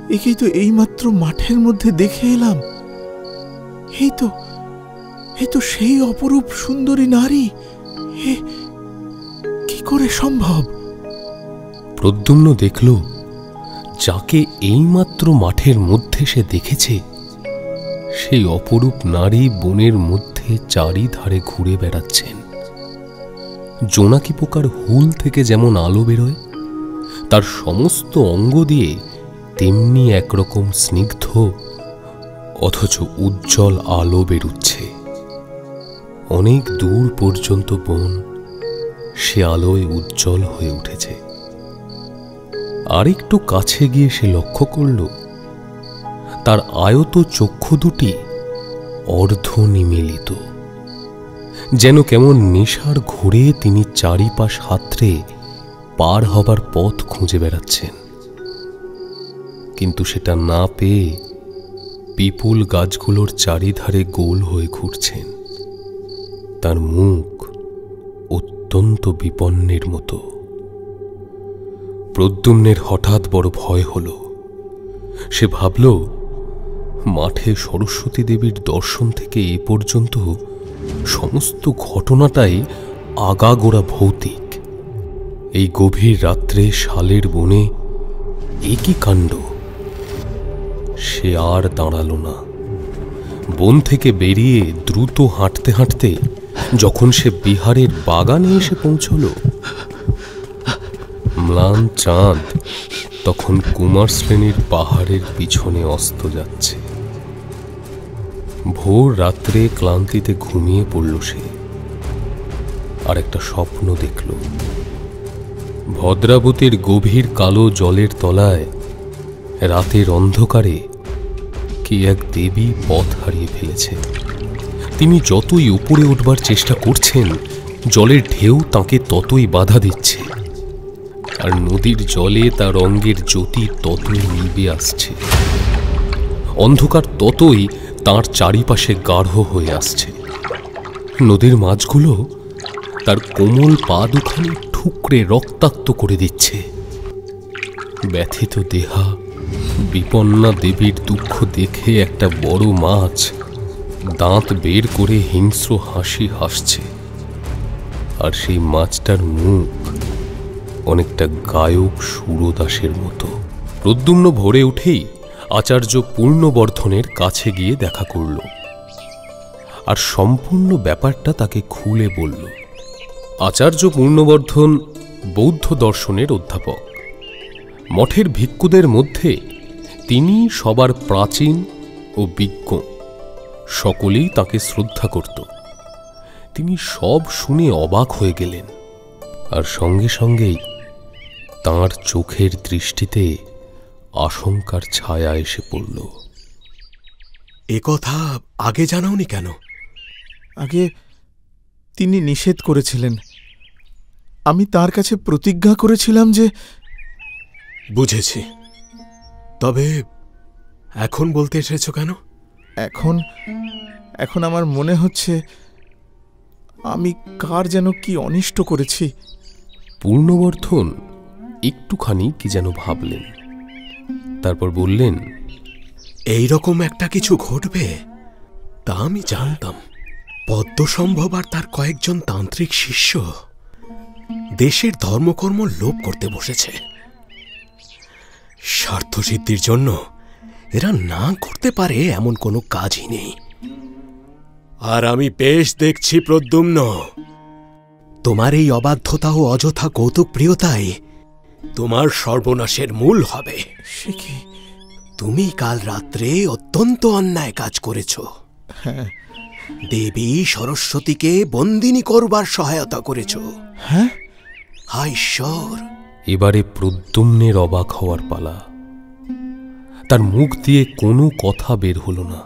একেই তো এইমাত্র মাঠের মধ্যে দেখে এলাম। এই তো সেই অপরূপ সুন্দরী নারী। কি করে সম্ভব? প্রদ্যুম্ন দেখল যাকে এইমাত্র মাঠের মধ্যে সে দেখেছে সেই অপরূপ নারী বনের মধ্যে চারিধারে ঘুরে বেড়াচ্ছেন। জোনাকি পোকার হুল থেকে যেমন আলো বেরোয়, তার সমস্ত অঙ্গ দিয়ে তেমনি একরকম স্নিগ্ধ অথচ উজ্জ্বল আলো বেরুচ্ছে। অনেক দূর পর্যন্ত বন সে আলোয় উজ্জ্বল হয়ে উঠেছে। আরেকটু কাছে গিয়ে সে লক্ষ্য করল তার আয়ত চক্ষু দুটি অর্ধ নিমিলিত, যেন কেমন নেশার ঘোরে তিনি চারিপাশ হাতড়ে পার হবার পথ খুঁজে বেড়াচ্ছেন। কিন্তু সেটা না পেয়ে পিপুল গাছগুলোর চারিধারে গোল হয়ে ঘুরছেন। তার মুখ অত্যন্ত বিপন্নের মতো। প্রদ্যুম্নের হঠাৎ বড় ভয় হল। সে ভাবল মাঠে সরস্বতী দেবীর দর্শন থেকে এ পর্যন্ত সমস্ত ঘটনাটাই আগাগোড়া ভৌতিক। এই গভীর রাত্রে শালের বনে একই কাণ্ড। সে আর দাঁড়াল না। বন থেকে বেরিয়ে দ্রুত হাঁটতে হাঁটতে যখন সে বিহারের বাগানে এসে পৌঁছল, ম্লান চাঁদ তখন কুমার শ্রেণীর পাহাড়ের পিছনে অস্ত যাচ্ছে। ভোর রাত্রে ক্লান্তিতে ঘুমিয়ে পড়ল সে। আর একটা স্বপ্ন দেখল। ভদ্রাবতীর গভীর কালো জলের তলায় রাতের অন্ধকারে কি এক দেবী পথ হারিয়ে ফেলেছে। তিনি যতই উপরে উঠবার চেষ্টা করছেন, জলের ঢেউ তাকে ততই বাধা দিচ্ছে, আর নদীর জলে তার অঙ্গের জ্যোতি ততই নিভে আসছে। অন্ধকার ততই তার চারিপাশে গাঢ় হয়ে আসছে। নদীর মাছগুলো তার কোমল পা দুখানি ঠুকরে রক্তাক্ত করে দিচ্ছে। ব্যথিত দেহা বিপন্না দেবীর দুঃখ দেখে একটা বড় মাছ দাঁত বের করে হিংস্র হাসি হাসছে, আর সেই মাছটার মুখ অনেকটা গায়ক সুরদাসের মতো। প্রদ্যুম্ন ভোরে উঠেই আচার্য পূর্ণবর্ধনের কাছে গিয়ে দেখা করল আর সম্পূর্ণ ব্যাপারটা তাকে খুলে বলল। আচার্য পূর্ণবর্ধন বৌদ্ধ দর্শনের অধ্যাপক। মঠের ভিক্ষুদের মধ্যে তিনি সবার প্রাচীন ও বিজ্ঞ। সকলেই তাকে শ্রদ্ধা করত। তিনি সব শুনে অবাক হয়ে গেলেন, আর সঙ্গে সঙ্গেই তাঁর চোখের দৃষ্টিতে আশঙ্কার ছায়া এসে পড়ল। এ কথা আগে জানাওনি কেন? আগে তিনি নিষেধ করেছিলেন। আমি তার কাছে প্রতিজ্ঞা করেছিলাম যে... বুঝেছি, তবে এখন বলতে এসেছ কেন? এখন আমার মনে হচ্ছে আমি কার যেন কি অনিষ্ট করেছি। পূর্ণবর্ধন একটুখানি কি যেন ভাবলেন, তারপর বললেন, এই রকম একটা কিছু ঘটবে তা আমি জানতাম। পদ্মসম্ভব আর তার কয়েকজন তান্ত্রিক শিষ্য দেশের ধর্মকর্ম লোপ করতে বসেছে। স্বার্থসিদ্ধির জন্য এরা না করতে পারে এমন কোনো কাজই নেই। আর আমি বেশ দেখছি প্রদ্যুম্ন, তোমার এই অবাধ্যতা ও অযথা কৌতুক প্রিয়তাই তোমার সর্বনাশের মূল হবে। সে কি? তুমি কাল রাত্রে অত্যন্ত অন্যায় কাজ করেছ। হ্যাঁ। দেবী সরস্বতীকে বন্দিনী করবার সহায়তা করেছ। হ্যাঁ? হায় ঈশ্বর! এবারে প্রদ্যুম্নের অবাক হওয়ার পালা। তার মুখ দিয়ে কোনো কথা বের হল না।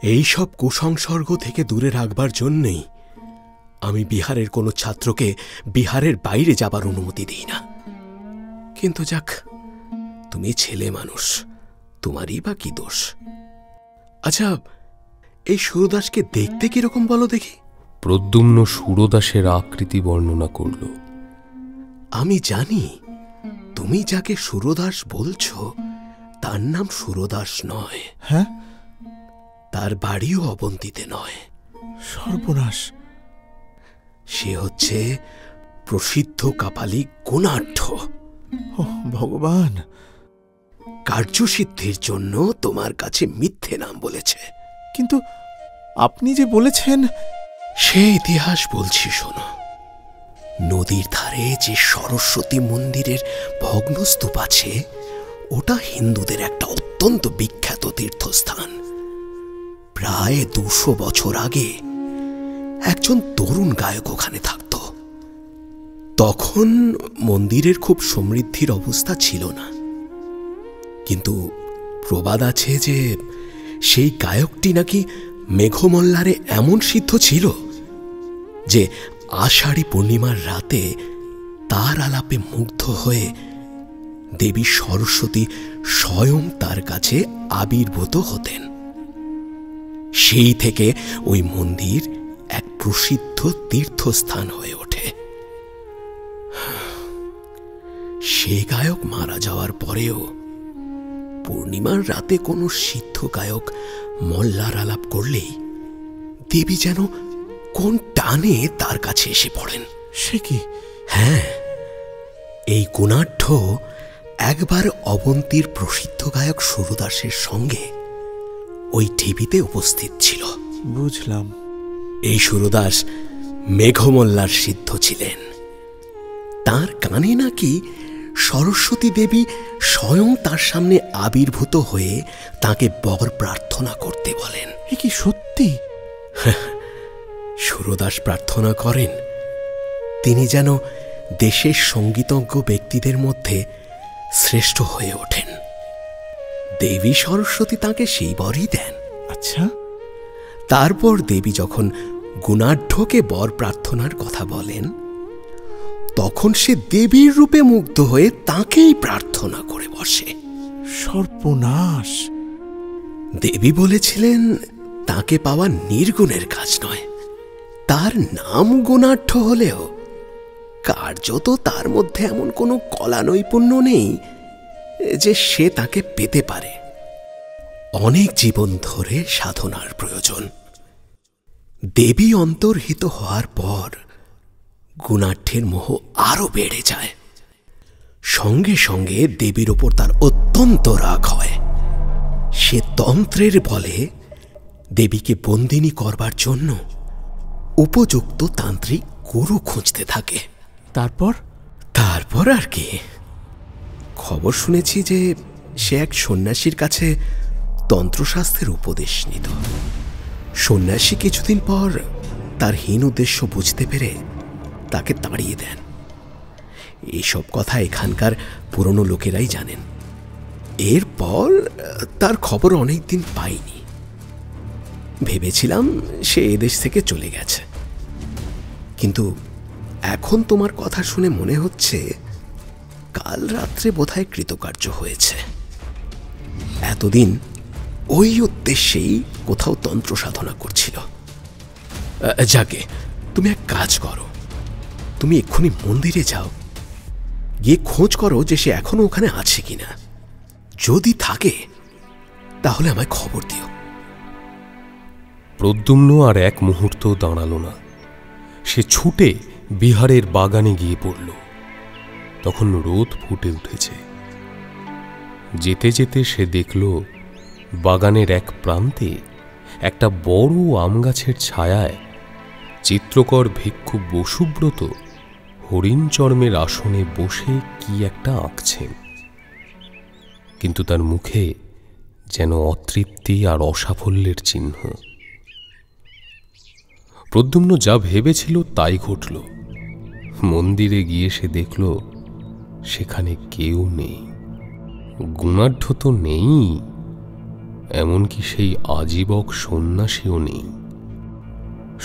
এই সব কুসংসর্গ থেকে দূরে রাখবার জন্যই আমি বিহারের কোনো ছাত্রকে বিহারের বাইরে যাবার অনুমতি দিই না। কিন্তু যাক, তুমি ছেলে মানুষ, তোমারই বা কি দোষ? আচ্ছা, এই সুরদাসকে দেখতে কিরকম বলো দেখি? প্রদ্যুম্ন সুরদাসের আকৃতি বর্ণনা করল। আমি জানি তুমি যাকে সুরদাস বলছো তার নাম সুরদাস নয়। হ্যাঁ? তার বাড়িও অবন্তীতে নয়। সর্বনাশ! সে হচ্ছে প্রসিদ্ধ কাপালিক গুণাঢ্য। ও ভগবান! কার্যসিদ্ধির জন্য তোমার কাছে মিথ্যে নাম বলেছে। কিন্তু আপনি যে বলেছেন... সে ইতিহাস বলছি, শোনো। নদীর ধারে যে সরস্বতী মন্দিরের ভগ্নস্তূপ আছে, ওটা হিন্দুদের একটা অত্যন্ত বিখ্যাত তীর্থস্থান। প্রায় 200 বছর আগে একজন তরুণ গায়ক ওখানে থাকত। তখন মন্দিরের খুব সমৃদ্ধির অবস্থা ছিল না, কিন্তু প্রবাদ আছে যে সেই গায়কটি নাকি মেঘমল্লারে এমন সিদ্ধ ছিল যে আষাঢ়ী পূর্ণিমার রাতে তার আলাপে মুগ্ধ হয়ে দেবী সরস্বতী স্বয়ং তার কাছে আবির্ভূত হতেন। সেই থেকে ওই মন্দির এক প্রসিদ্ধ তীর্থস্থান হয়ে ওঠে। সে গায়ক মারা যাওয়ার পরেও পূর্ণিমার রাতে কোনো সিদ্ধ গায়ক মল্লার আলাপ করলেই দেবী যেন কোন টানে তার কাছে এসে পড়েন। সে কি? হ্যাঁ, এই গুণাঢ্য একবার অবন্তীর প্রসিদ্ধ গায়ক সুরদাসের সঙ্গে ওই ঢিবিতে উপস্থিত ছিল। বুঝলাম। এই সুরদাস মেঘমল্লার সিদ্ধ ছিলেন। তার কানে নাকি সরস্বতী দেবী স্বয়ং তার সামনে আবির্ভূত হয়ে তাকে বর প্রার্থনা করতে বলেন। এ কি সত্যি? সুরদাস প্রার্থনা করেন তিনি যেন দেশের সঙ্গীতজ্ঞ ব্যক্তিদের মধ্যে শ্রেষ্ঠ হয়ে ওঠেন। দেবী সরস্বতী তাকে সেই বরই দেন। আচ্ছা। তারপর দেবী যখন গুণাঢ্যকে বর প্রার্থনার কথা বলেন, তখন সে দেবীর রূপে মুগ্ধ হয়ে তাকেই প্রার্থনা করে বসে। সর্বনাশ! দেবী বলেছিলেন তাকে পাওয়া নির্গুণের কাজ নয়। তার নাম গুণাঢ্য হলেও কার্যত তার মধ্যে এমন কোনো কলা নৈপুণ্য নেই যে সে তাকে পেতে পারে। অনেক জীবন ধরে সাধনার প্রয়োজন। দেবী অন্তর্হিত হওয়ার পর গুণাঢ্যের মোহ আরো বেড়ে যায়। সঙ্গে সঙ্গে দেবীর ওপর তার অত্যন্ত রাগ হয়। সে তন্ত্রের বলে দেবীকে বন্দিনী করবার জন্য উপযুক্ত তান্ত্রিক গুরু খুঁজতে থাকে। তারপর? তারপর আর কি, খবর শুনেছি যে সে এক সন্ন্যাসীর কাছে তন্ত্রশাস্ত্রের উপদেশ নিত। সন্ন্যাসী কিছুদিন পর তার হীন উদ্দেশ্য বুঝতে পেরে তাকে তাড়িয়ে দেন। এইসব কথা এখানকার পুরনো লোকেরাই জানেন। এরপর তার খবর অনেকদিন পাইনি। ভেবেছিলাম সে এদেশ থেকে চলে গেছে, কিন্তু এখন তোমার কথা শুনে মনে হচ্ছে কাল রাত্রে বোধহয় কৃতকার্য হয়েছে। এতদিন ওই উদ্দেশ্যেই কোথাও তন্ত্র সাধনা করছিল। যাকে তুমি এক কাজ করো, তুমি এক্ষুনি মন্দিরে যাও, গিয়ে খোঁজ করো যে সে এখনো ওখানে আছে কিনা। যদি থাকে তাহলে আমায় খবর দিও। প্রদ্যুম্ন আর এক মুহূর্ত দাঁড়াল না। সে ছুটে বিহারের বাগানে গিয়ে পড়ল। তখন রোদ ফুটে উঠেছে। যেতে যেতে সে দেখল বাগানের এক প্রান্তে একটা বড় আম গাছের ছায়ায় চিত্রকর ভিক্ষু বসুব্রত হরিণ চর্মের আসনে বসে কি একটা আঁকছেন, কিন্তু তার মুখে যেন অতৃপ্তি আর অসাফল্যের চিহ্ন। প্রদ্যুম্ন যা ভেবেছিল তাই ঘটল। মন্দিরে গিয়ে সে দেখল সেখানে কেউ নেই। গুণাঢ্য তো নেই, এমনকি সেই আজীবক সন্ন্যাসীও নেই।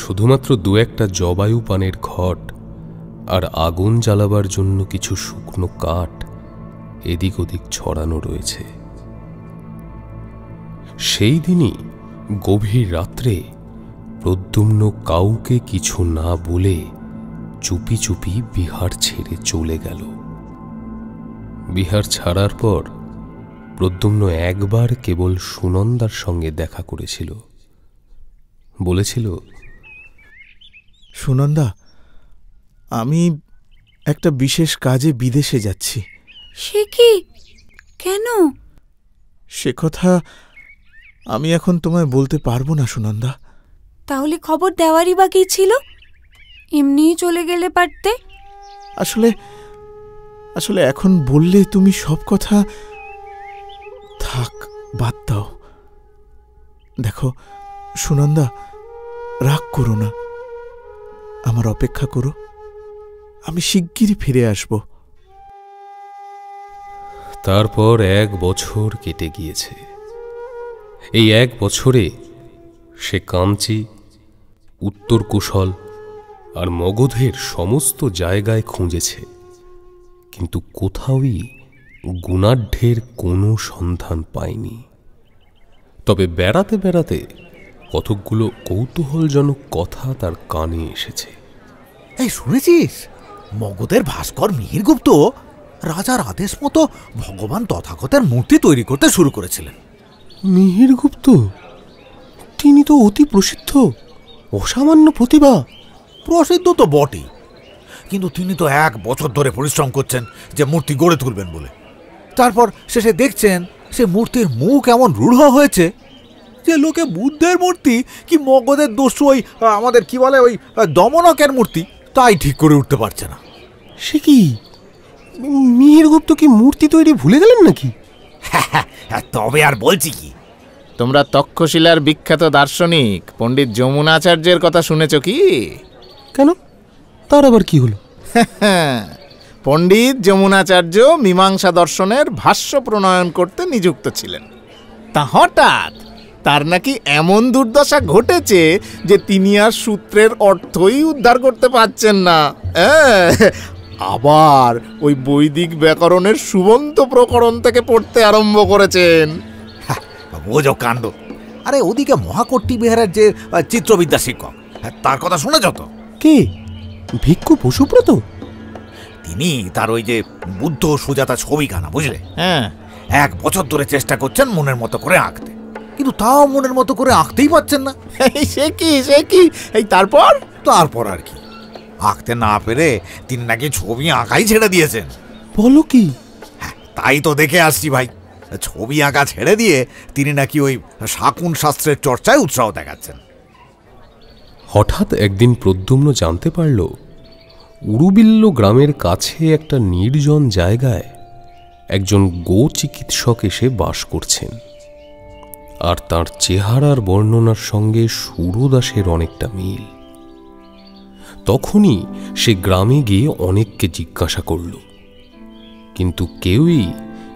শুধুমাত্র দু একটা জবায়ু পানের ঘট আর আগুন জ্বালাবার জন্য কিছু শুকনো কাঠ এদিক ওদিক ছড়ানো রয়েছে। সেই দিনই গভীর রাত্রে প্রদ্যুম্ন কাউকে কিছু না বলে চুপি চুপি বিহার ছেড়ে চলে গেল। বিহার ছাড়ার পর প্রদ্যুম্ন একবার কেবল সুনন্দার সঙ্গে দেখা করেছিল। বলেছিল, সুনন্দা, আমি একটা বিশেষ কাজে বিদেশে যাচ্ছি। সে কি? কেন? সে কথা আমি এখন তোমায় বলতে পারবো না সুনন্দা। তাহলে খবর দেওয়ারই বা কি ছিল? এমনিই চলে গেলে পারতে। আসলে আসলে এখন বললে তুমি সব কথা থাক, বাদ দাও। দেখো সুনন্দা, রাগ করো না, আমার অপেক্ষা করো, আমি শিগগিরই ফিরে আসব। তারপর 1 বছর কেটে গিয়েছে। এই 1 বছরে সে কাঞ্চি, উত্তর কুশল আর মগধের সমস্ত জায়গায় খুঁজেছে, কিন্তু কোথাওই গুণাঢ্যের কোনো সন্ধান পায়নি। তবে বেড়াতে বেড়াতে কতকগুলো কৌতূহলজনক কথা তার কানে এসেছে। এই শুনেছিস, মগধের ভাস্কর মিহিরগুপ্ত রাজার আদেশ মতো ভগবান তথাগতের মূর্তি তৈরি করতে শুরু করেছিলেন। মিহিরগুপ্ত? তিনি তো অতি প্রসিদ্ধ, অসামান্য প্রতিভা। প্রসিদ্ধ তো বটেই, কিন্তু তিনি তো 1 বছর ধরে পরিশ্রম করছেন যে মূর্তি গড়ে তুলবেন বলে। তারপর শেষে দেখছেন সে মূর্তির মুখ এমন রূঢ় হয়েছে যে লোকে বুদ্ধের মূর্তি কি মগধের দস্যু ওই আমাদের কি বলে ওই দমনকের মূর্তি তাই ঠিক করে উঠতে পারছে না। সে কি, মিহিরগুপ্ত কি মূর্তি তৈরি ভুলে গেলেন নাকি? তবে আর বলছি কি, তোমরা তক্ষশিলার বিখ্যাত দার্শনিক পণ্ডিত যমুনাচার্যের কথা শুনেছ কি? কেন, তার আবার কি হলো? পণ্ডিত যমুনাচার্য মীমাংসা দর্শনের ভাষ্য প্রণয়ন করতে নিযুক্ত ছিলেন। তা হঠাৎ তার নাকি এমন দুর্দশা ঘটেছে যে তিনি আর সূত্রের অর্থই উদ্ধার করতে পারছেন না। আবার ওই বৈদিক ব্যাকরণের সুবন্ত প্রকরণ থেকে পড়তে আরম্ভ করেছেন। বোঝো কাণ্ড। আরে ওদিকে মহাকর্টি বিহারের যে চিত্রবিদ্যা শিক্ষক, তার কথা শুনেছ তো? কে? ভিক্ষু বসুব্রত? তিনি তার ওই যে বুদ্ধ সুজাতা ছবি কানা, বুঝলে? হ্যাঁ, 1 বছর ধরে চেষ্টা করছেন মনের মতো করে আঁকতে, কিন্তু তাও মনের মতো করে আঁকতেই পারছেন না। সে কি এই তারপর আর কি, আঁকতে না পেরে তিনি নাকি ছবি আঁকাই ছেড়ে দিয়েছেন। বলো কি? হ্যাঁ, তাই তো দেখে আসছি ভাই। ছবি আঁকা ছেড়ে দিয়ে তিনি নাকি ওই শাকুন শাস্ত্রের চর্চায় উৎসাহ দেখাচ্ছেন। হঠাৎ একদিন প্রদ্যুম্ন জানতে পারল উরুবিল্ল গ্রামের কাছে একটা নির্জন জায়গায় একজন গো চিকিৎসক এসে বাস করছেন, আর তার চেহারার বর্ণনার সঙ্গে সুরদাসের অনেকটা মিল। তখনই সে গ্রামে গিয়ে অনেককে জিজ্ঞাসা করল, কিন্তু কেউই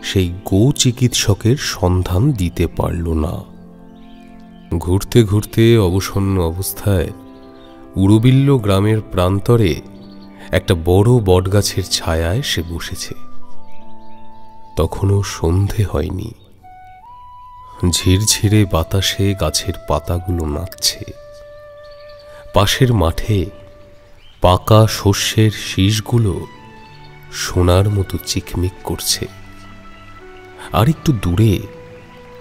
সেই গো চিকিৎসকের সন্ধান দিতে পারল না। ঘুরতে ঘুরতে অবসন্ন অবস্থায় উরুবিল্ল গ্রামের প্রান্তরে একটা বড় বটগাছের ছায়ায় সে বসেছে। তখনও সন্ধে হয়নি। ঝিরঝিরে বাতাসে গাছের পাতাগুলো নাচছে। পাশের মাঠে পাকা শস্যের শীষগুলো সোনার মতো চিকমিক করছে। আর একটু দূরে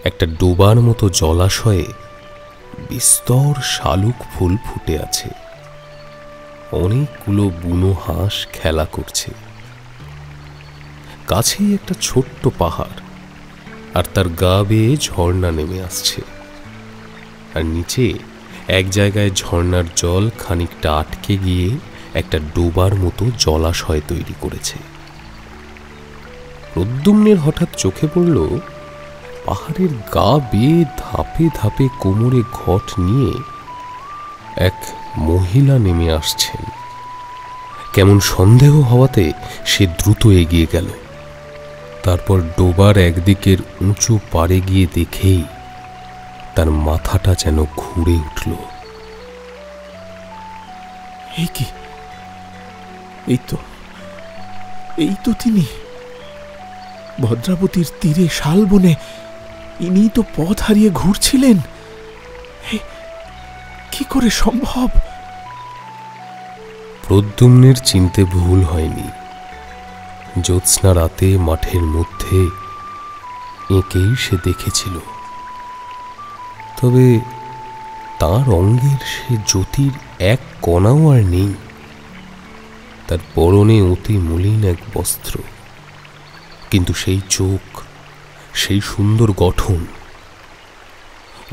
একটা ডোবার মতো জলাশয়ে বিস্তর শালুক ফুল ফুটে আছে। অনেকগুলো বুনো হাঁস খেলা করছে। কাছেই একটা ছোট্ট পাহাড়, আর তার গা বেয়ে ঝর্ণা নেমে আসছে। আর নিচে এক জায়গায় ঝর্ণার জল খানিকটা আটকে গিয়ে একটা ডোবার মতো জলাশয় তৈরি করেছে। প্রদ্যুম্নের হঠাৎ চোখে পড়ল পাহাড়ের গা বেয়ে ধাপে ধাপে কোমরে ঘট নিয়ে এক মহিলা নেমে আসছেন। কেমন সন্দেহ হওয়াতে সে দ্রুত এগিয়ে গেল। তারপর ডোবার একদিকের উঁচু পাড়ে গিয়ে দেখেই তার মাথাটা যেন ঘুরে উঠল। এই কি, এই তো তিনি ভদ্রাবতীর তীরে শালবনে। ইনি তো পথ হারিয়ে ঘুরছিলেন। কি করে সম্ভব? প্রদ্যুম্নের চিনতে ভুল হয়নি। জ্যোৎস্না রাতে মাঠের মধ্যে একেই সে দেখেছিল। তবে তার অঙ্গের সে জ্যোতির এক কণাও আর নেই। তার পরনে অতি মলিন এক বস্ত্র, কিন্তু সেই চোখ, সেই সুন্দর গঠন।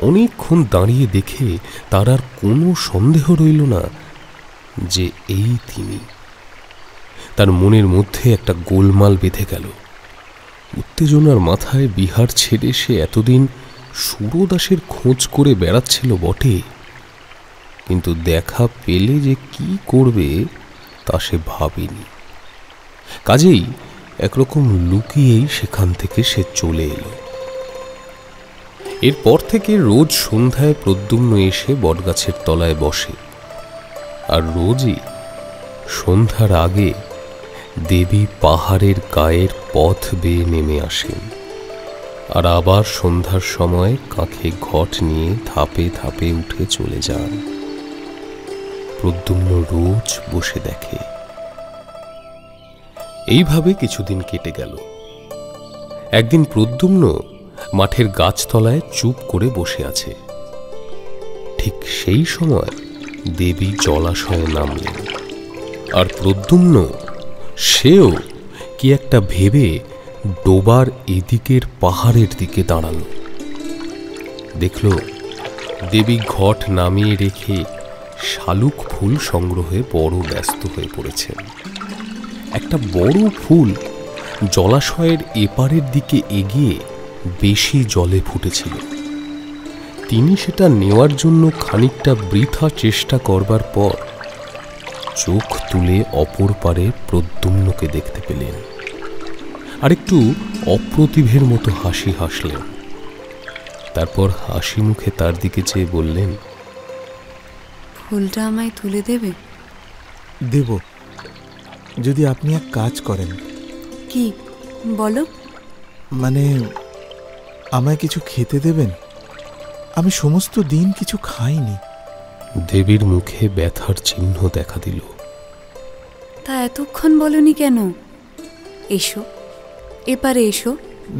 অনেকক্ষণ দাঁড়িয়ে দেখে তার আর কোনো সন্দেহ রইল না যে এই তিনি। তার মনের মধ্যে একটা গোলমাল বেঁধে গেল। উত্তেজনার মাথায় বিহার ছেড়ে সে এতদিন সুরদাসের খোঁজ করে বেড়াচ্ছিল বটে, কিন্তু দেখা পেলে যে কি করবে তা সে ভাবেনি। কাজেই একরকম লুকিয়েই সেখান থেকে সে চলে এলো। এরপর থেকে রোজ সন্ধ্যায় প্রদ্যুম্ন এসে বটগাছের তলায় বসে, আর রোজই সন্ধ্যার আগে দেবী পাহাড়ের গায়ের পথ বেয়ে নেমে আসেন, আর আবার সন্ধ্যার সময় কাঁখে ঘট নিয়ে ধাপে ধাপে উঠে চলে যান। প্রদ্যুম্ন রোজ বসে দেখে। এইভাবে কিছুদিন কেটে গেল। একদিন প্রদ্যুম্ন মাঠের গাছতলায় চুপ করে বসে আছে। ঠিক সেই সময় দেবী জলাশয়ে নামলেন, আর প্রদ্যুম্ন সেও কি একটা ভেবে ডোবার এদিকের পাহাড়ের দিকে দাঁড়ালো। দেখল দেবী ঘট নামিয়ে রেখে শালুক ফুল সংগ্রহে বড় ব্যস্ত হয়ে পড়েছেন। একটা বড় ফুল জলাশয়ের এপারের দিকে এগিয়ে বেশি জলে ফুটেছিল। তিনি সেটা নেওয়ার জন্য খানিকটা বৃথা চেষ্টা করবার পর চোখ তুলে অপর পারে প্রদ্যুম্নকে দেখতে পেলেন, আর একটু অপ্রতিভের মতো হাসি হাসলেন। তারপর হাসি মুখে তার দিকে চেয়ে বললেন, ফুলটা আমায় তুলে দেবে? দেব, যদি আপনি এক কাজ করেন। কি বলো? মানে আমায় কিছু খেতে দেবেন। আমি সমস্ত দিন কিছু খাইনি। দেবীর মুখে ব্যথার চিহ্ন দেখা দিল। তা এতক্ষণ বলনি কেন? এসো, এপারে এসো।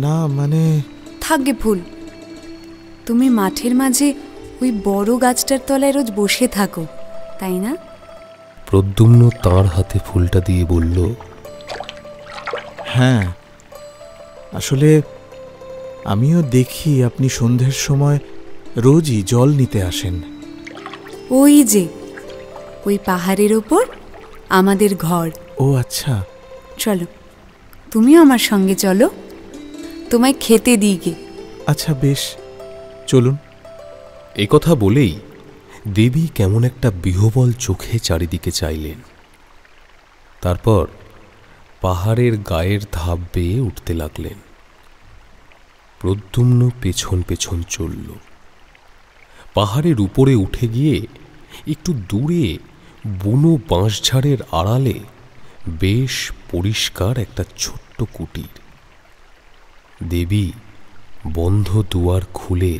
না মানে থাকবে ফুল, তুমি মাঠের মাঝে ওই বড় গাছটার তলায় রোজ বসে থাকো, তাই না? প্রদ্যুম্ন তাঁর হাতে ফুলটা দিয়ে বলল, হ্যাঁ, আসলে আমিও দেখি আপনি সন্ধ্যের সময় রোজই জল নিতে আসেন। ওই যে ওই পাহাড়ের ওপর আমাদের ঘর। ও আচ্ছা, চলো, তুমিও আমার সঙ্গে চলো, তোমায় খেতে দিই গে। আচ্ছা বেশ, চলুন। একথা বলেই দেবী কেমন একটা বিহ্বল চোখে চারিদিকে চাইলেন। তারপর পাহাড়ের গায়ের ধাপ বেয়ে উঠতে লাগলেন। প্রদ্যুম্ন পেছন পেছন চলল। পাহাড়ের উপরে উঠে গিয়ে একটু দূরে বুনো বাঁশঝাড়ের আড়ালে বেশ পরিষ্কার একটা ছোট্ট কুটির। দেবী বন্ধ দুয়ার খুলে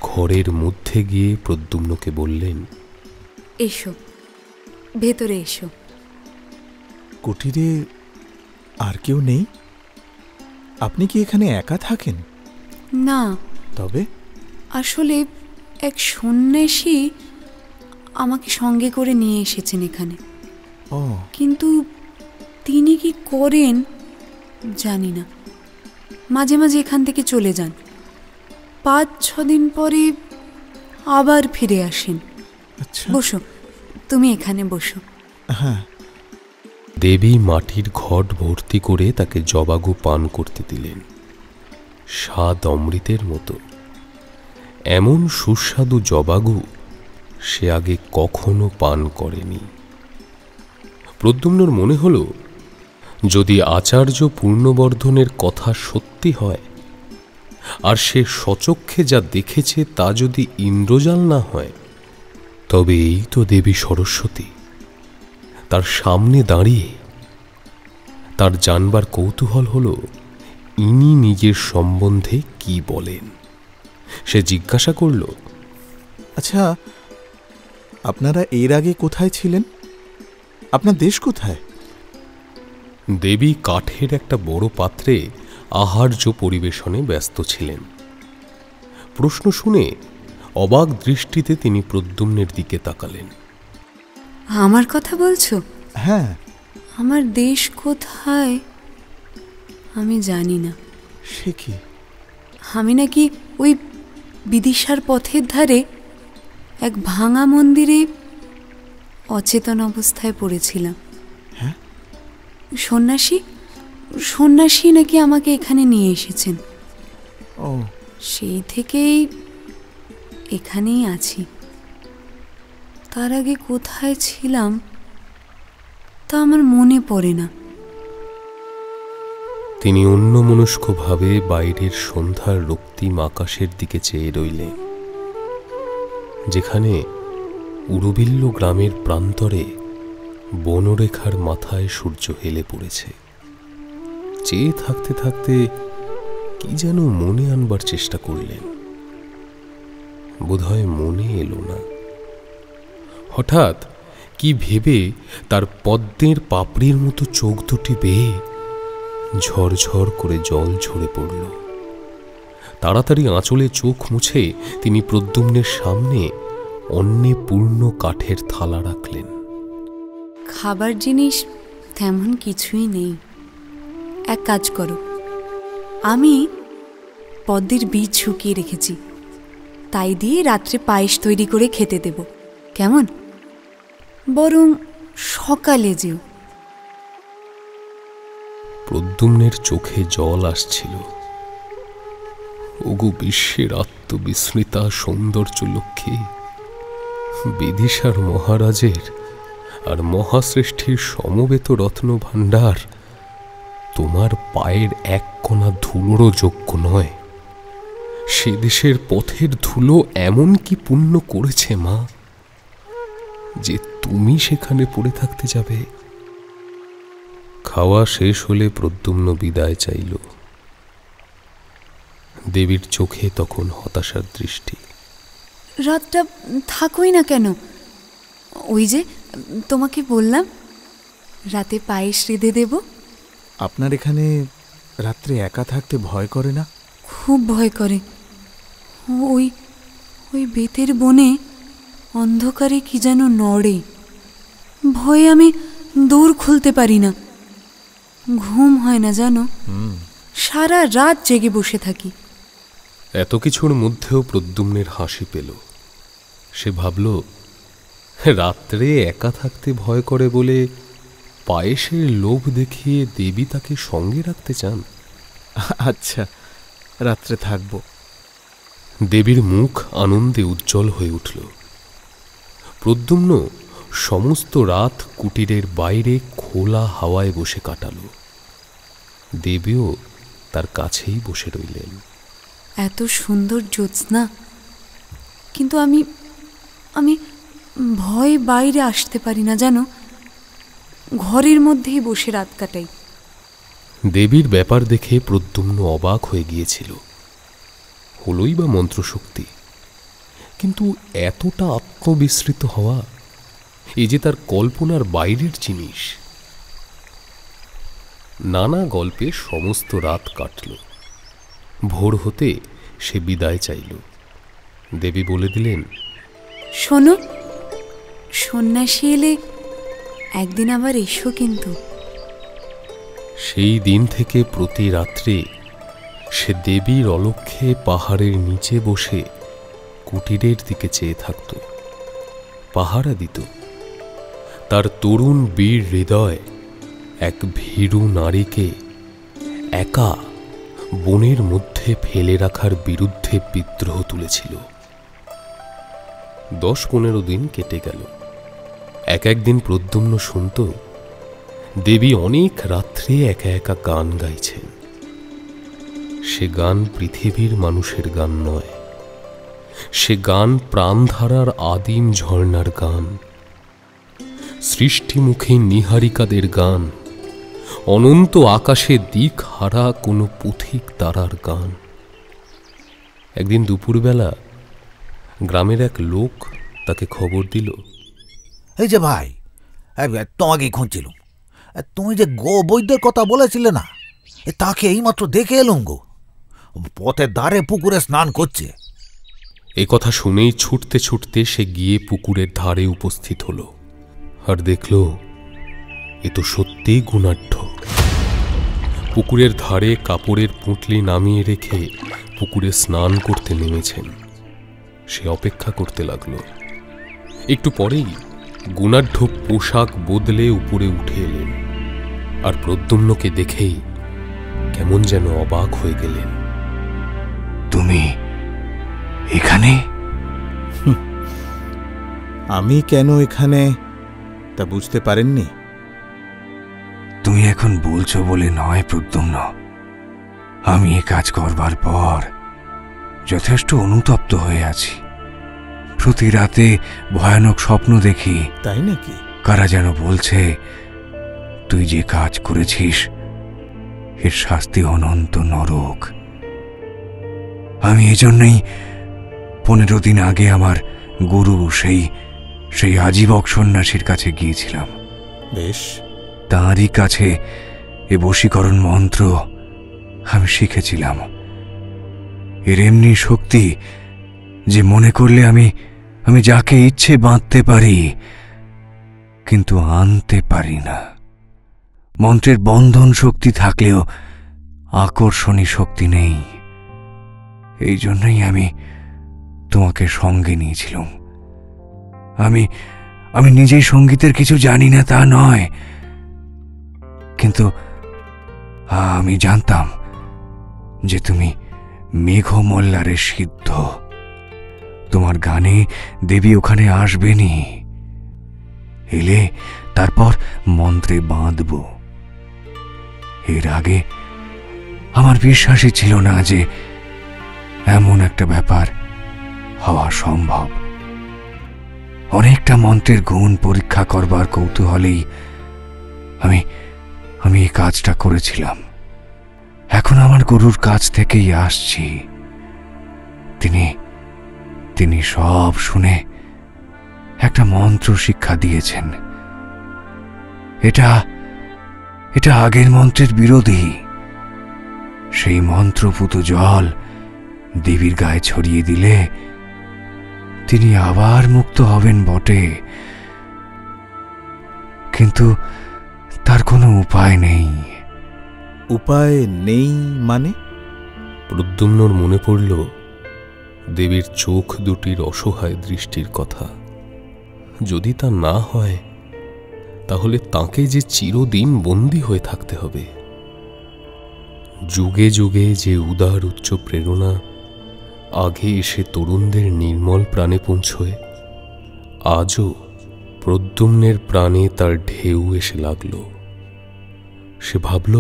ঘরের মধ্যে গিয়ে প্রদ্যুম্নকে বললেন, এসো, ভেতরে এসো। কুটিরে আর কেউ নেই? আপনি কি এখানে একা থাকেন? না, তবে আসলে এক সন্ন্যাসী আমাকে সঙ্গে করে নিয়ে এসেছেন এখানে। ও, কিন্তু তিনি কি করেন জানি না। মাঝে মাঝে এখান থেকে চলে যান, 5-6 দিন পরে আবার ফিরে আসেন। আচ্ছা, বসো, তুমি এখানে বসো। হ্যাঁ। দেবী মাটির ঘট ভর্তি করে তাকে জবাগু পান করতে দিলেন। স্বাদ অমৃতের মতো। এমন সুস্বাদু জবাগু সে আগে কখনো পান করেনি। প্রদ্যুম্নর মনে হল, যদি আচার্য পূর্ণবর্ধনের কথা সত্যি হয়, আর সে স্বচক্ষে যা দেখেছে তা যদি ইন্দ্রজাল না হয়, তবে এই তো দেবী সরস্বতী তার সামনে দাঁড়িয়ে। তার জানবার কৌতূহল হল ইনি নিজের সম্বন্ধে কি বলেন। সে জিজ্ঞাসা করল, আচ্ছা, আপনারা এর আগে কোথায় ছিলেন? আপনার দেশ কোথায়? দেবী কাঠের একটা বড় পাত্রে আহার্য পরিবেশনে ব্যস্ত ছিলেন। প্রশ্ন শুনে অবাক দৃষ্টিতে তিনি প্রদ্যুম্নের দিকে তাকালেন। আমার কথা বলছো? হ্যাঁ। আমার দেশ কোথায় আমি জানি না। সে কি? আমি নাকি ওই বিদিশার পথের ধারে এক ভাঙা মন্দিরে অচেতন অবস্থায় পড়েছিলাম। হ্যাঁ? সন্ন্যাসী নাকি আমাকে এখানে নিয়ে এসেছেন। ও, সেই থেকেই এখানেই আছি। তার আগে কোথায় ছিলাম তা আমার মনে পড়ে না। তিনি অন্যমনস্কভাবে বাইরের সন্ধ্যার রক্তিম আকাশের দিকে চেয়ে রইলেন, যেখানে উড়বিল্ল গ্রামের প্রান্তরে বনরেখার মাথায় সূর্য হেলে পড়েছে। চেয়ে থাকতে থাকতে কি যেন মনে আনবার চেষ্টা করলেন, বোধহয় মনে এলো না। হঠাৎ কি ভেবে তার পদ্মের পাপড়ির মতো চোখ দুটি বেয়ে ঝরঝর করে জল ঝরে পড়ল। তাড়াতাড়ি আঁচলে চোখ মুছে তিনি প্রদ্যুম্নের সামনে অন্নে পূর্ণ কাঠের থালা রাখলেন। খাবার জিনিস তেমন কিছুই নেই। এক কাজ করো, আমি পদ্মের বীজ শুকিয়ে রেখেছি, তাই দিয়ে রাত্রে পায়েস তৈরি করে খেতে দেব, কেমন? বরং সকালে যেও। প্রদ্যুম্নের চোখে জল আসছিল। ওগো বিশ্বের আত্মবিস্মৃতা সৌন্দর্য লক্ষ্মী, বিদিশার মহারাজের আর মহাশ্রেষ্ঠীর সমবেত রত্ন ভাণ্ডার তোমার পায়ের এক কণা ধুলোরও যোগ্য নয়। সে দেশের পথের ধুলো এমন কি পুণ্য করেছে মা, যে তুমি সেখানে পড়ে থাকতে যাবে? খাওয়া শেষ হলে প্রদ্যুম্ন বিদায় চাইল। দেবীর চোখে তখন হতাশার দৃষ্টি। রাতটা থাকোই না কেন? ওই যে তোমাকে বললাম রাতে পায়েস রেঁধে দেব। আপনার এখানে রাত্রে একা থাকতে ভয় করে না? খুব ভয় করে। ওই ওই বেতের বনে অন্ধকারে কি যেন নড়ে। ভয়ে আমি দৌড় খুলতে পারি না, ঘুম হয় না জানো। সারা রাত জেগে বসে থাকি। এত কিছুর মধ্যেও প্রদ্যুম্নের হাসি পেল। সে ভাবল, রাত্রে একা থাকতে ভয় করে বলে পায়েসের লোভ দেখিয়ে দেবী তাকে সঙ্গে রাখতে চান। আচ্ছা, রাত্রে থাকব। দেবীর মুখ আনন্দে উজ্জ্বল হয়ে উঠল। প্রদ্যুম্ন সমস্ত রাত কুটিরের বাইরে খোলা হাওয়ায় বসে কাটাল। দেবীও তার কাছেই বসে রইলেন। এত সুন্দর জ্যোৎস্না, কিন্তু আমি আমি ভয়ে বাইরে আসতে পারি না জানো, ঘরের মধ্যেই বসে রাত কাটাই। দেবীর ব্যাপার দেখে প্রদ্যুম্ন অবাক হয়ে গিয়েছিল। হলই বা মন্ত্রশক্তি, কিন্তু এতটা আত্মবিস্মৃত হওয়া, এ যে তার কল্পনার বাইরের জিনিস। নানা গল্পে সমস্ত রাত কাটল। ভোর হতে সে বিদায় চাইল। দেবী বলে দিলেন, শোনো, সন্ন্যাসী এলে একদিন আবার এসো কিন্তু। সেই দিন থেকে প্রতি রাত্রে সে দেবীর অলক্ষ্যে পাহাড়ের নিচে বসে কুটিরের দিকে চেয়ে থাকত, পাহারা দিত। তার তরুণ বীর হৃদয় এক ভীরু নারীকে একা বনের মধ্যে ফেলে রাখার বিরুদ্ধে বিদ্রোহ তুলেছিল। 10-15 দিন কেটে গেল। একদিন প্রদ্যুম্ন শুনত দেবী অনেক রাত্রে একা একা গান গাইছেন। সে গান পৃথিবীর মানুষের গান নয়, সে গান প্রাণধারার আদিম ঝর্ণার গান, সৃষ্টিমুখী নিহারিকাদের গান, অনন্ত আকাশে দিক হারা কোনো পথিক তারার গান। একদিন দুপুরবেলা গ্রামের এক লোক তাকে খবর দিল, এই যে ভাই, তোমাকেই খুঁজছিলুম। তুমি যে গো বৈদ্যের কথা বলেছিলে না, তাকে এইমাত্র দেখে এলুম গো, পথের ধারে পুকুরে স্নান করছে। এ কথা শুনেই ছুটতে ছুটতে সে গিয়ে পুকুরের ধারে উপস্থিত হল, আর দেখল এ তো সত্যিই গুণাঢ্য। পুকুরের ধারে কাপড়ের পুঁটলি নামিয়ে রেখে পুকুরে স্নান করতে নেমেছেন। সে অপেক্ষা করতে লাগল। একটু পরেই গুণাঢ্য পোশাক বদলে উপরে উঠে এলেন, আর প্রদ্যুম্নকে দেখেই কেমন যেন অবাক হয়ে গেলেন। তুমি এখানে? আমি কেন এখানে তা বুঝতে পারেননি? তুমি এখন বলছো বলে নয় প্রদ্যুম্ন, আমি এ কাজ করবার পর যথেষ্ট অনুতপ্ত হয়ে আছি। প্রতি রাতে ভয়ানক স্বপ্ন দেখি। তাই নাকি? কারা যেন বলছে তুই যে কাজ করেছিস এর শাস্তি অনন্ত নরক। আমি এজন্যই 15 দিন আগে আমার গুরু সেই আজীবক সন্ন্যাসীর কাছে গিয়েছিলাম। বেশ, তাঁরই কাছে এ বশীকরণ মন্ত্র আমি শিখেছিলাম। এর এমনি শক্তি যে মনে করলে আমি যাকে ইচ্ছে বাঁধতে পারি, কিন্তু আনতে পারি না। মন্ত্রের বন্ধন শক্তি থাকলেও আকর্ষণী শক্তি নেই। এই জন্যই আমি তোমাকে সঙ্গে নিয়েছিলাম। আমি নিজেই সঙ্গীতের কিছু জানি না তা নয়, কিন্তু আমি জানতাম যে তুমি মেঘমল্লারের সিদ্ধ। তোমার গানে দেবী ওখানে আসবেনি। এলে তারপর মন্ত্রে বাঁধব। এর আগে আমার বিশ্বাসই ছিল না যে এমন একটা ব্যাপার হওয়া সম্ভব। অনেকটা মন্ত্রের গুণ পরীক্ষা করবার কৌতূহলেই আমি এই কাজটা করেছিলাম। এখন আমার গুরুর কাছ থেকেই আসছি। তিনি সব শুনে একটা মন্ত্র শিক্ষা দিয়েছেন। এটা আগের মন্ত্রের বিরোধী। সেই মন্ত্রপুত জল দেবীর গায়ে ছড়িয়ে দিলে তিনি আবার মুক্ত হবেন বটে, কিন্তু তার কোনো উপায় নেই। উপায় নেই মানে? প্রদ্যুম্নর মনে পড়ল দেবীর চোখ দুটির অসহায় দৃষ্টির কথা। যদি তা না হয় তাহলে তাকে যে চিরদিন বন্দী হয়ে থাকতে হবে। যুগে যুগে যে উদার উচ্চ প্রেরণা আগে এসে তরুণদের নির্মল প্রাণে পৌঁছয়, আজও প্রদ্যুম্নের প্রাণে তার ঢেউ এসে লাগল। সে ভাবল,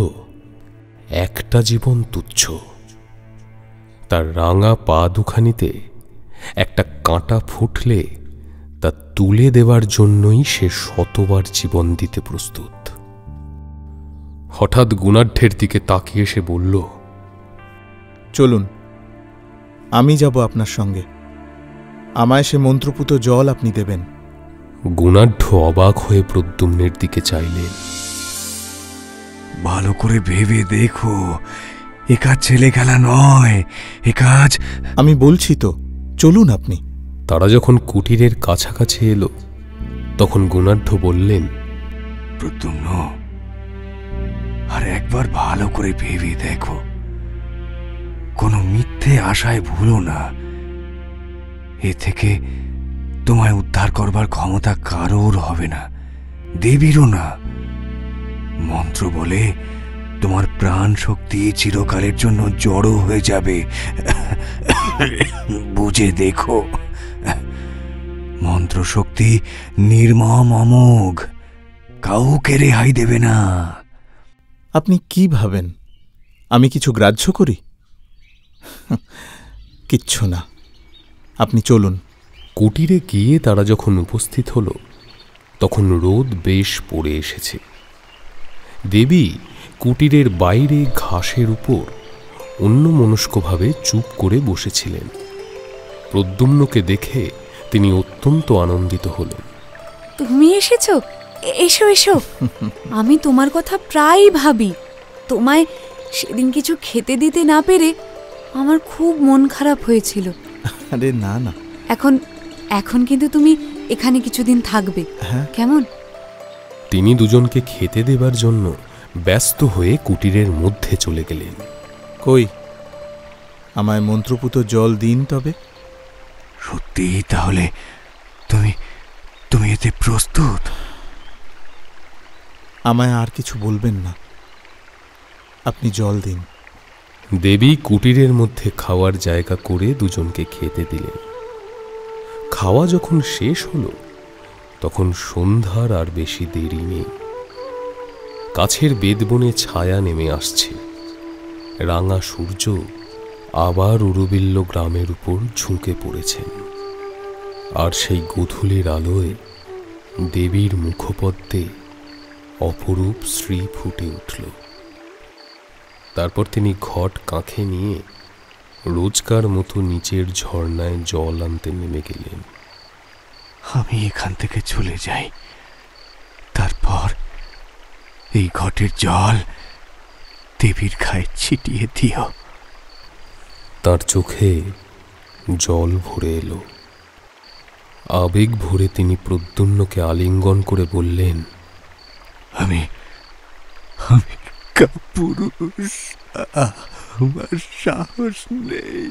একটা জীবন তুচ্ছ। তার রাঙা পা দুখানিতে একটা কাঁটা ফুটলে তা তুলে দেওয়ার জন্যই সে শতবার জীবন দিতে প্রস্তুত। হঠাৎ গুণাঢ্যের দিকে তাকিয়ে সে বলল, চলুন, আমি যাব আপনার সঙ্গে। আমায় সে মন্ত্রপুত জল আপনি দেবেন। গুণাঢ্য অবাক হয়ে প্রদ্যুম্নের দিকে চাইলেন। ভালো করে ভেবে দেখো, এ কাজ ছেলে খেলা নয়, এ কাজ। আমি বলছি তো, চলুন আপনি। তারা যখন কুটিরের কাছাকাছি এলো তখন গুণাঢ্য বললেন, প্রদ্যুম্ন, আর একবার ভালো করে ভেবে দেখো, কোনো মিথ্যে আশায় ভুলো না। এ থেকে তোমায় উদ্ধার করবার ক্ষমতা কারোর হবে না, দেবীরও না। মন্ত্র বলে তোমার প্রাণ শক্তি চিরকালের জন্য জড়ো হয়ে যাবে। বুঝে দেখো, মন্ত্র শক্তি নির্মম অমোঘ, কাউকে রেহাই দেবে না। আপনি কি ভাবেন আমি কিছু গ্রাহ্য করি? কিচ্ছু না, আপনি চলুন। কুটিরে গিয়ে তারা যখন উপস্থিত হল তখন রোদ বেশ পড়ে এসেছে। দেবী কুটিরের বাইরে ঘাসের উপর অন্যমনস্কভাবে চুপ করে বসেছিলেন। প্রদ্যুম্নকে দেখে তিনি অত্যন্ত আনন্দিত হলেন। তুমি এসেছো? এসো এসো। আমি তোমার কথা প্রায়ই ভাবি। তোমায় সেদিন কিছু খেতে দিতে না পেরে আমার খুব মন খারাপ হয়েছিল। আরে না না, এখন এখন কিন্তু তুমি এখানে কিছুদিন থাকবে, কেমন? তিনি দুজনকে খেতে দেবার জন্য ব্যস্ত হয়ে কুটিরের মধ্যে চলে গেলেন। কই, আমায় মন্ত্রপুত জল দিন তবে। সত্যি তাহলে তুমি তুমি এতে প্রস্তুত? আমায় আর কিছু বলবেন না, আপনি জল দিন। দেবী কুটিরের মধ্যে খাওয়ার জায়গা করে দুজনকে খেতে দিলেন। খাওয়া যখন শেষ হলো তখন সন্ধ্যার আর বেশি দেরি নেই। কাছের বেদবনে ছায়া নেমে আসছে। রাঙা সূর্য আবার উরুবিল্ল গ্রামের উপর ঝুঁকে পড়েছেন। আর সেই গোধূলির আলোয় দেবীর মুখপদ্মে অপরূপ শ্রী ফুটে উঠল। তারপর তিনি ঘট কাঁখে নিয়ে রোজকার মতো নিচের ঝর্ণায় জল আনতে নেমে গেলেন। আমি এখান থেকে চলে যাই, তারপর এই ঘটের জল দেবীর গায়ে ছিটিয়ে দিও। তার চোখে জল ভরে এলো। আবেগ ভরে তিনি প্রদ্যুম্নকে আলিঙ্গন করে বললেন, আমি আমি কাপুরুষ, আমার সাহস নেই।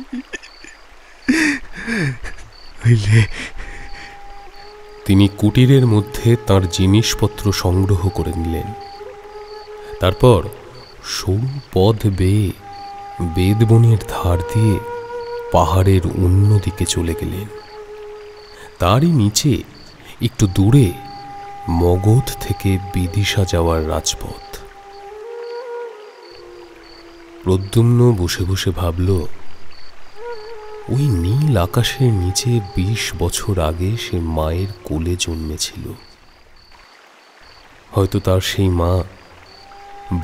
তিনি কুটিরের মধ্যে তার জিনিসপত্র সংগ্রহ করে নিলেন। তারপর সরু পথ বেয়ে বেদবনের ধার দিয়ে পাহাড়ের অন্যদিকে চলে গেলেন। তারই নিচে একটু দূরে মগধ থেকে বিদিশা যাওয়ার রাজপথ। প্রদ্যুম্ন বসে বসে ভাবল, ওই নীল আকাশের নিচে 20 বছর আগে সে মায়ের কোলে জন্মেছিল। হয়তো তার সেই মা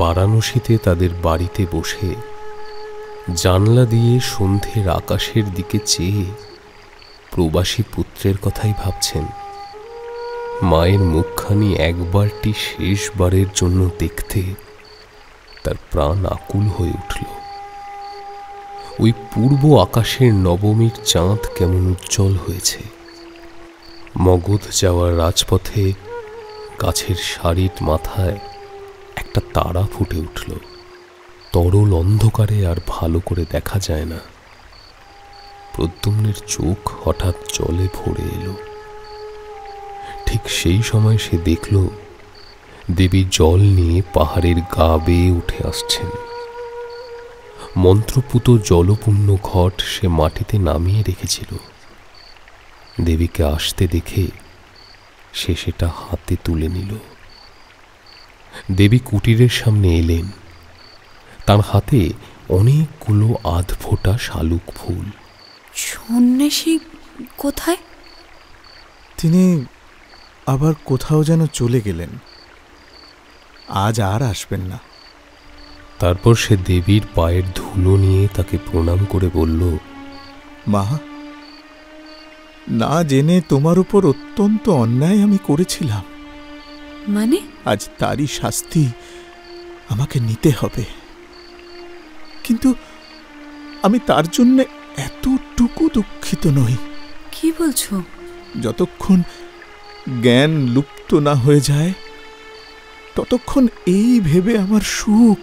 বারাণসীতে তাদের বাড়িতে বসে জানলা দিয়ে সন্ধ্যের আকাশের দিকে চেয়ে প্রবাসী পুত্রের কথাই ভাবছেন। মায়ের মুখখানি একবারটি শেষবারের জন্য দেখতে তার প্রাণ আকুল হয়ে উঠল। ওই পূর্ব আকাশের নবমীর চাঁদ কেমন উজ্জ্বল হয়েছে। মগধ যাওয়ার রাজপথে গাছের সারির মাথায় একটা তারা ফুটে উঠল। তরল অন্ধকারে আর ভালো করে দেখা যায় না। প্রদ্যুম্নের চোখ হঠাৎ জলে ভরে এলো। ঠিক সেই সময় সে দেখল দেবী জল নিয়ে পাহাড়ের গা বেয়ে উঠে আসছেন। মন্ত্রপুত জলপূর্ণ ঘট সে মাটিতে নামিয়ে রেখেছিল। দেবীকে আসতে দেখে সে সেটা হাতে তুলে নিল। দেবী কুটিরের সামনে এলেন। তার হাতে অনেকগুলো আধফোটা শালুক ফুল। সন্ন্যাসী কোথায়? তিনি আবার কোথাও যেন চলে গেলেন, আজ আর আসবেন না। তারপর সে দেবীর পায়ের ধুলো নিয়ে তাকে প্রণাম করে বলল, মা, না জেনে তোমার উপর অত্যন্ত অন্যায় আমি করেছিলাম। মানে? আজ তারই শাস্তি আমাকে নিতে হবে। কিন্তু আমি তার জন্য এতটুকু দুঃখিত নই। কি বলছো? যতক্ষণ জ্ঞান লুপ্ত না হয়ে যায় ততক্ষণ এই ভেবে আমার সুখ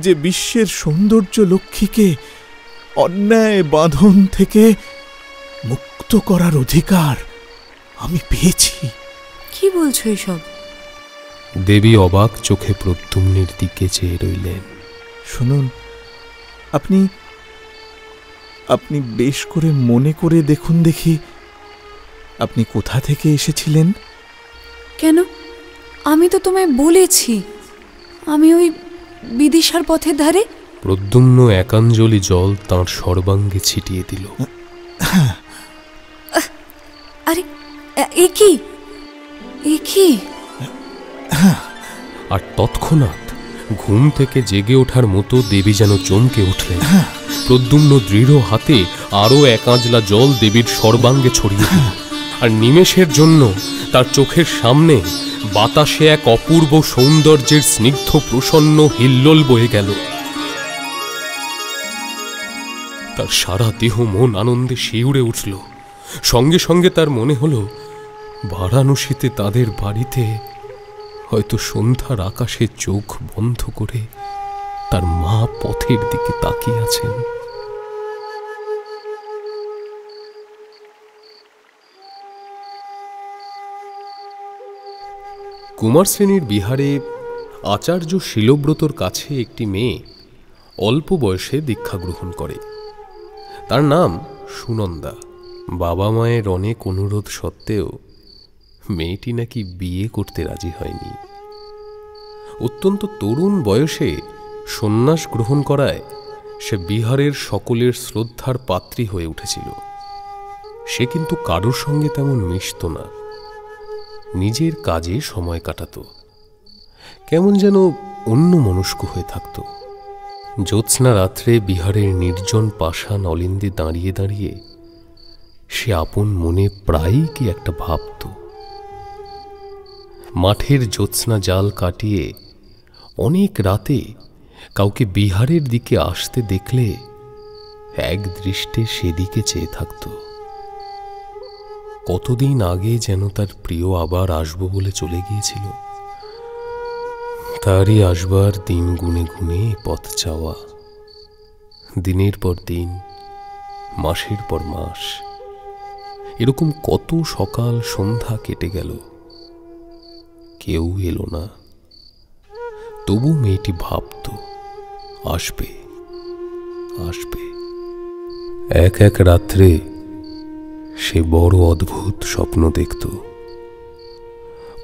যে বিশ্বের সৌন্দর্য লক্ষ্মীকে অন্যায় বাঁধন থেকে মুক্ত করার অধিকার আমি পেয়েছি। কি বলছো এসব? দেবী অবাক চোখে প্রদ্যুম্নের দিকে চেয়ে রইলেন। শুনুন, আপনি আপনি বেশ করে মনে করে দেখুন দেখি, আপনি কোথা থেকে এসেছিলেন? কেন? আমি তো তোমায় বলেছি আমি ওই বিদিশার পথের ধারে। প্রদ্যুম্ন একাঞ্জলি জল তাঁর সর্বাঙ্গে ছিটিয়ে দিল। আরে এ কি, এ কি? আর তৎক্ষণাৎ ঘুম থেকে জেগে ওঠার মতো দেবী যেন চমকে উঠলেন। প্রদ্যুম্ন দৃঢ় হাতে আরো এক আঁজলা জল দেবীর সর্বাঙ্গে ছড়িয়ে দিল। আর নিমেষের জন্য তার চোখের সামনে বাতাসে এক অপূর্ব সৌন্দর্যের স্নিগ্ধ প্রসন্ন হিল্লোল বয়ে গেল। তার সারা দেহ মন আনন্দে শিউরে উঠল। সঙ্গে সঙ্গে তার মনে হলো বারাণসীতে তাদের বাড়িতে হয়তো সন্ধ্যার আকাশে চোখ বন্ধ করে তার মা পথের দিকে তাকিয়ে আছেন। কুমার শ্রেণীর বিহারে আচার্য শিলব্রতর কাছে একটি মেয়ে অল্প বয়সে দীক্ষা গ্রহণ করে। তার নাম সুনন্দা। বাবা মায়ের অনেক অনুরোধ সত্ত্বেও মেয়েটি নাকি বিয়ে করতে রাজি হয়নি। অত্যন্ত তরুণ বয়সে সন্ন্যাস গ্রহণ করায় সে বিহারের সকলের শ্রদ্ধার পাত্রী হয়ে উঠেছিল। সে কিন্তু কারোর সঙ্গে তেমন মিশত না, নিজের কাজে সময় কাটাত, কেমন যেন অন্যমনস্ক হয়ে থাকত। জ্যোৎস্না রাত্রে বিহারের নির্জন পাষাণ অলিন্দে দাঁড়িয়ে দাঁড়িয়ে সে আপন মনে প্রায়ই কি একটা ভাবত। মাঠের জ্যোৎস্না জাল কাটিয়ে অনেক রাতে কাউকে বিহারের দিকে আসতে দেখলে এক দৃষ্টে সেদিকে চেয়ে থাকত। কতদিন আগে যেন তার প্রিয় আবার আসবো বলে চলে গিয়েছিল। তারই আসবার দিন গুনে গুনে পথ চাওয়া। দিনের পর দিন, মাসের পর মাস, এরকম কত সকাল সন্ধ্যা কেটে গেল, কেউ এলো না। তবু মেয়েটি ভাবত আসবে আসবে। এক এক রাত্রে সে বড় অদ্ভুত স্বপ্ন দেখত।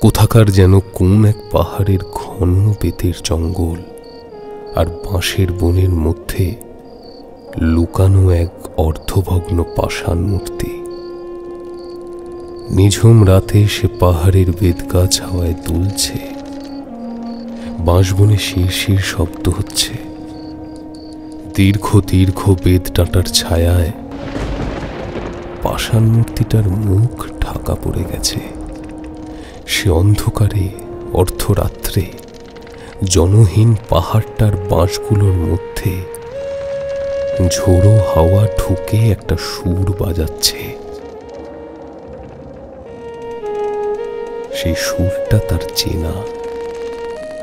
কোথাকার যেন কোন এক পাহাড়ের ঘন বেতের জঙ্গল আর বাঁশের বনের মধ্যে লুকানো এক অর্ধভগ্ন পাষাণ মূর্তি। নিঝুম রাতে সে পাহাড়ের বেদগাছ হাওয়ায় দুলছে, বাঁশবনে শিরশির শব্দ হচ্ছে। দীর্ঘ দীর্ঘ বেদ ডাঁটার ছায়ায় পাষাণ মূর্তিটার মুখ ঢাকা পড়ে গেছে। সে অন্ধকারে অর্ধরাত্রে জনহীন পাহাড়টার বাঁশগুলোর মধ্যে ঝোড়ো হাওয়া ঢুকে একটা সুর বাজাচ্ছে। সেই সুরটা তার চেনা,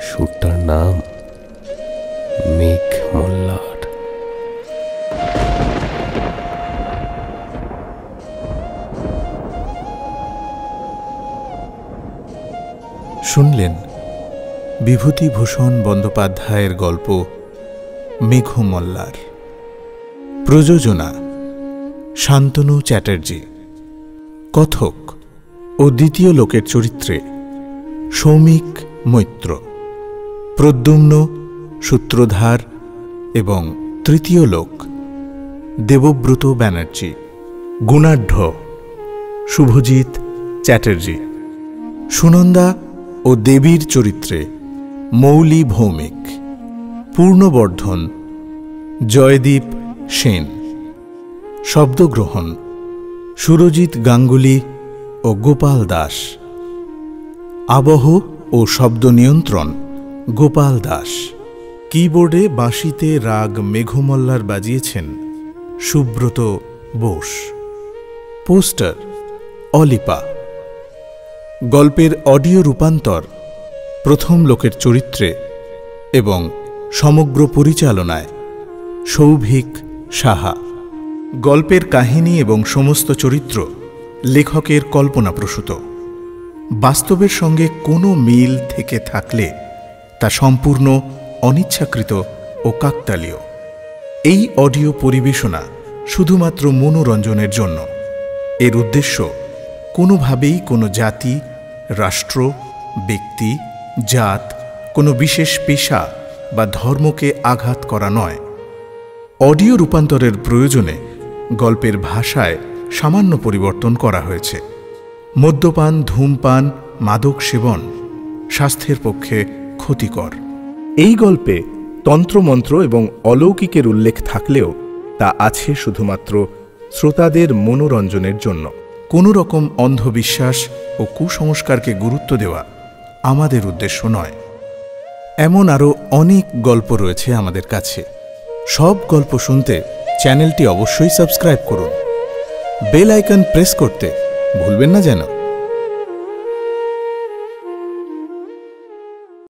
সুরটার নাম মেঘ মল্লার। শুনলেন বিভূতিভূষণ বন্দ্যোপাধ্যায়ের গল্প মেঘমল্লার। প্রযোজনা শান্তনু চ্যাটার্জি। কথক ও দ্বিতীয় লোকের চরিত্রে সৌমিক মৈত্র, প্রদ্যুম্ন, সূত্রধার এবং তৃতীয় লোক দেবব্রত ব্যানার্জি। গুণাঢ্য শুভজিৎ চ্যাটার্জি। সুনন্দা ও দেবীর চরিত্রে মৌলি ভৌমিক। পূর্ণবর্ধন জয়দীপ সেন। শব্দগ্রহণ সুরজিৎ গাঙ্গুলি ও গোপাল দাস। আবহ ও শব্দ নিয়ন্ত্রণ গোপাল দাস। কিবোর্ডে বাঁশিতে রাগ মেঘমল্লার বাজিয়েছেন সুব্রত বোস। পোস্টার অলিপা। গল্পের অডিও রূপান্তর প্রথম লোকের চরিত্রে এবং সমগ্র পরিচালনায় সৌভিক সাহা। গল্পের কাহিনী এবং সমস্ত চরিত্র লেখকের কল্পনাপ্রসূত। বাস্তবের সঙ্গে কোনো মিল থেকে থাকলে তা সম্পূর্ণ অনিচ্ছাকৃত ও কাকতালীয়। এই অডিও পরিবেশনা শুধুমাত্র মনোরঞ্জনের জন্য। এর উদ্দেশ্য কোনোভাবেই কোনো জাতি, রাষ্ট্র, ব্যক্তি, জাত, কোনো বিশেষ পেশা বা ধর্মকে আঘাত করা নয়। অডিও রূপান্তরের প্রয়োজনে গল্পের ভাষায় সামান্য পরিবর্তন করা হয়েছে। মদ্যপান, ধূমপান, মাদক সেবন স্বাস্থ্যের পক্ষে ক্ষতিকর। এই গল্পে তন্ত্রমন্ত্র এবং অলৌকিকের উল্লেখ থাকলেও তা আছে শুধুমাত্র শ্রোতাদের মনোরঞ্জনের জন্য। কোনো রকম অন্ধবিশ্বাস ও কুসংস্কারকে গুরুত্ব দেওয়া আমাদের উদ্দেশ্য নয়। এমন আরও অনেক গল্প রয়েছে আমাদের কাছে। সব গল্প শুনতে চ্যানেলটি অবশ্যই সাবস্ক্রাইব করুন। বেল আইকন প্রেস করতে ভুলবেন না যেন।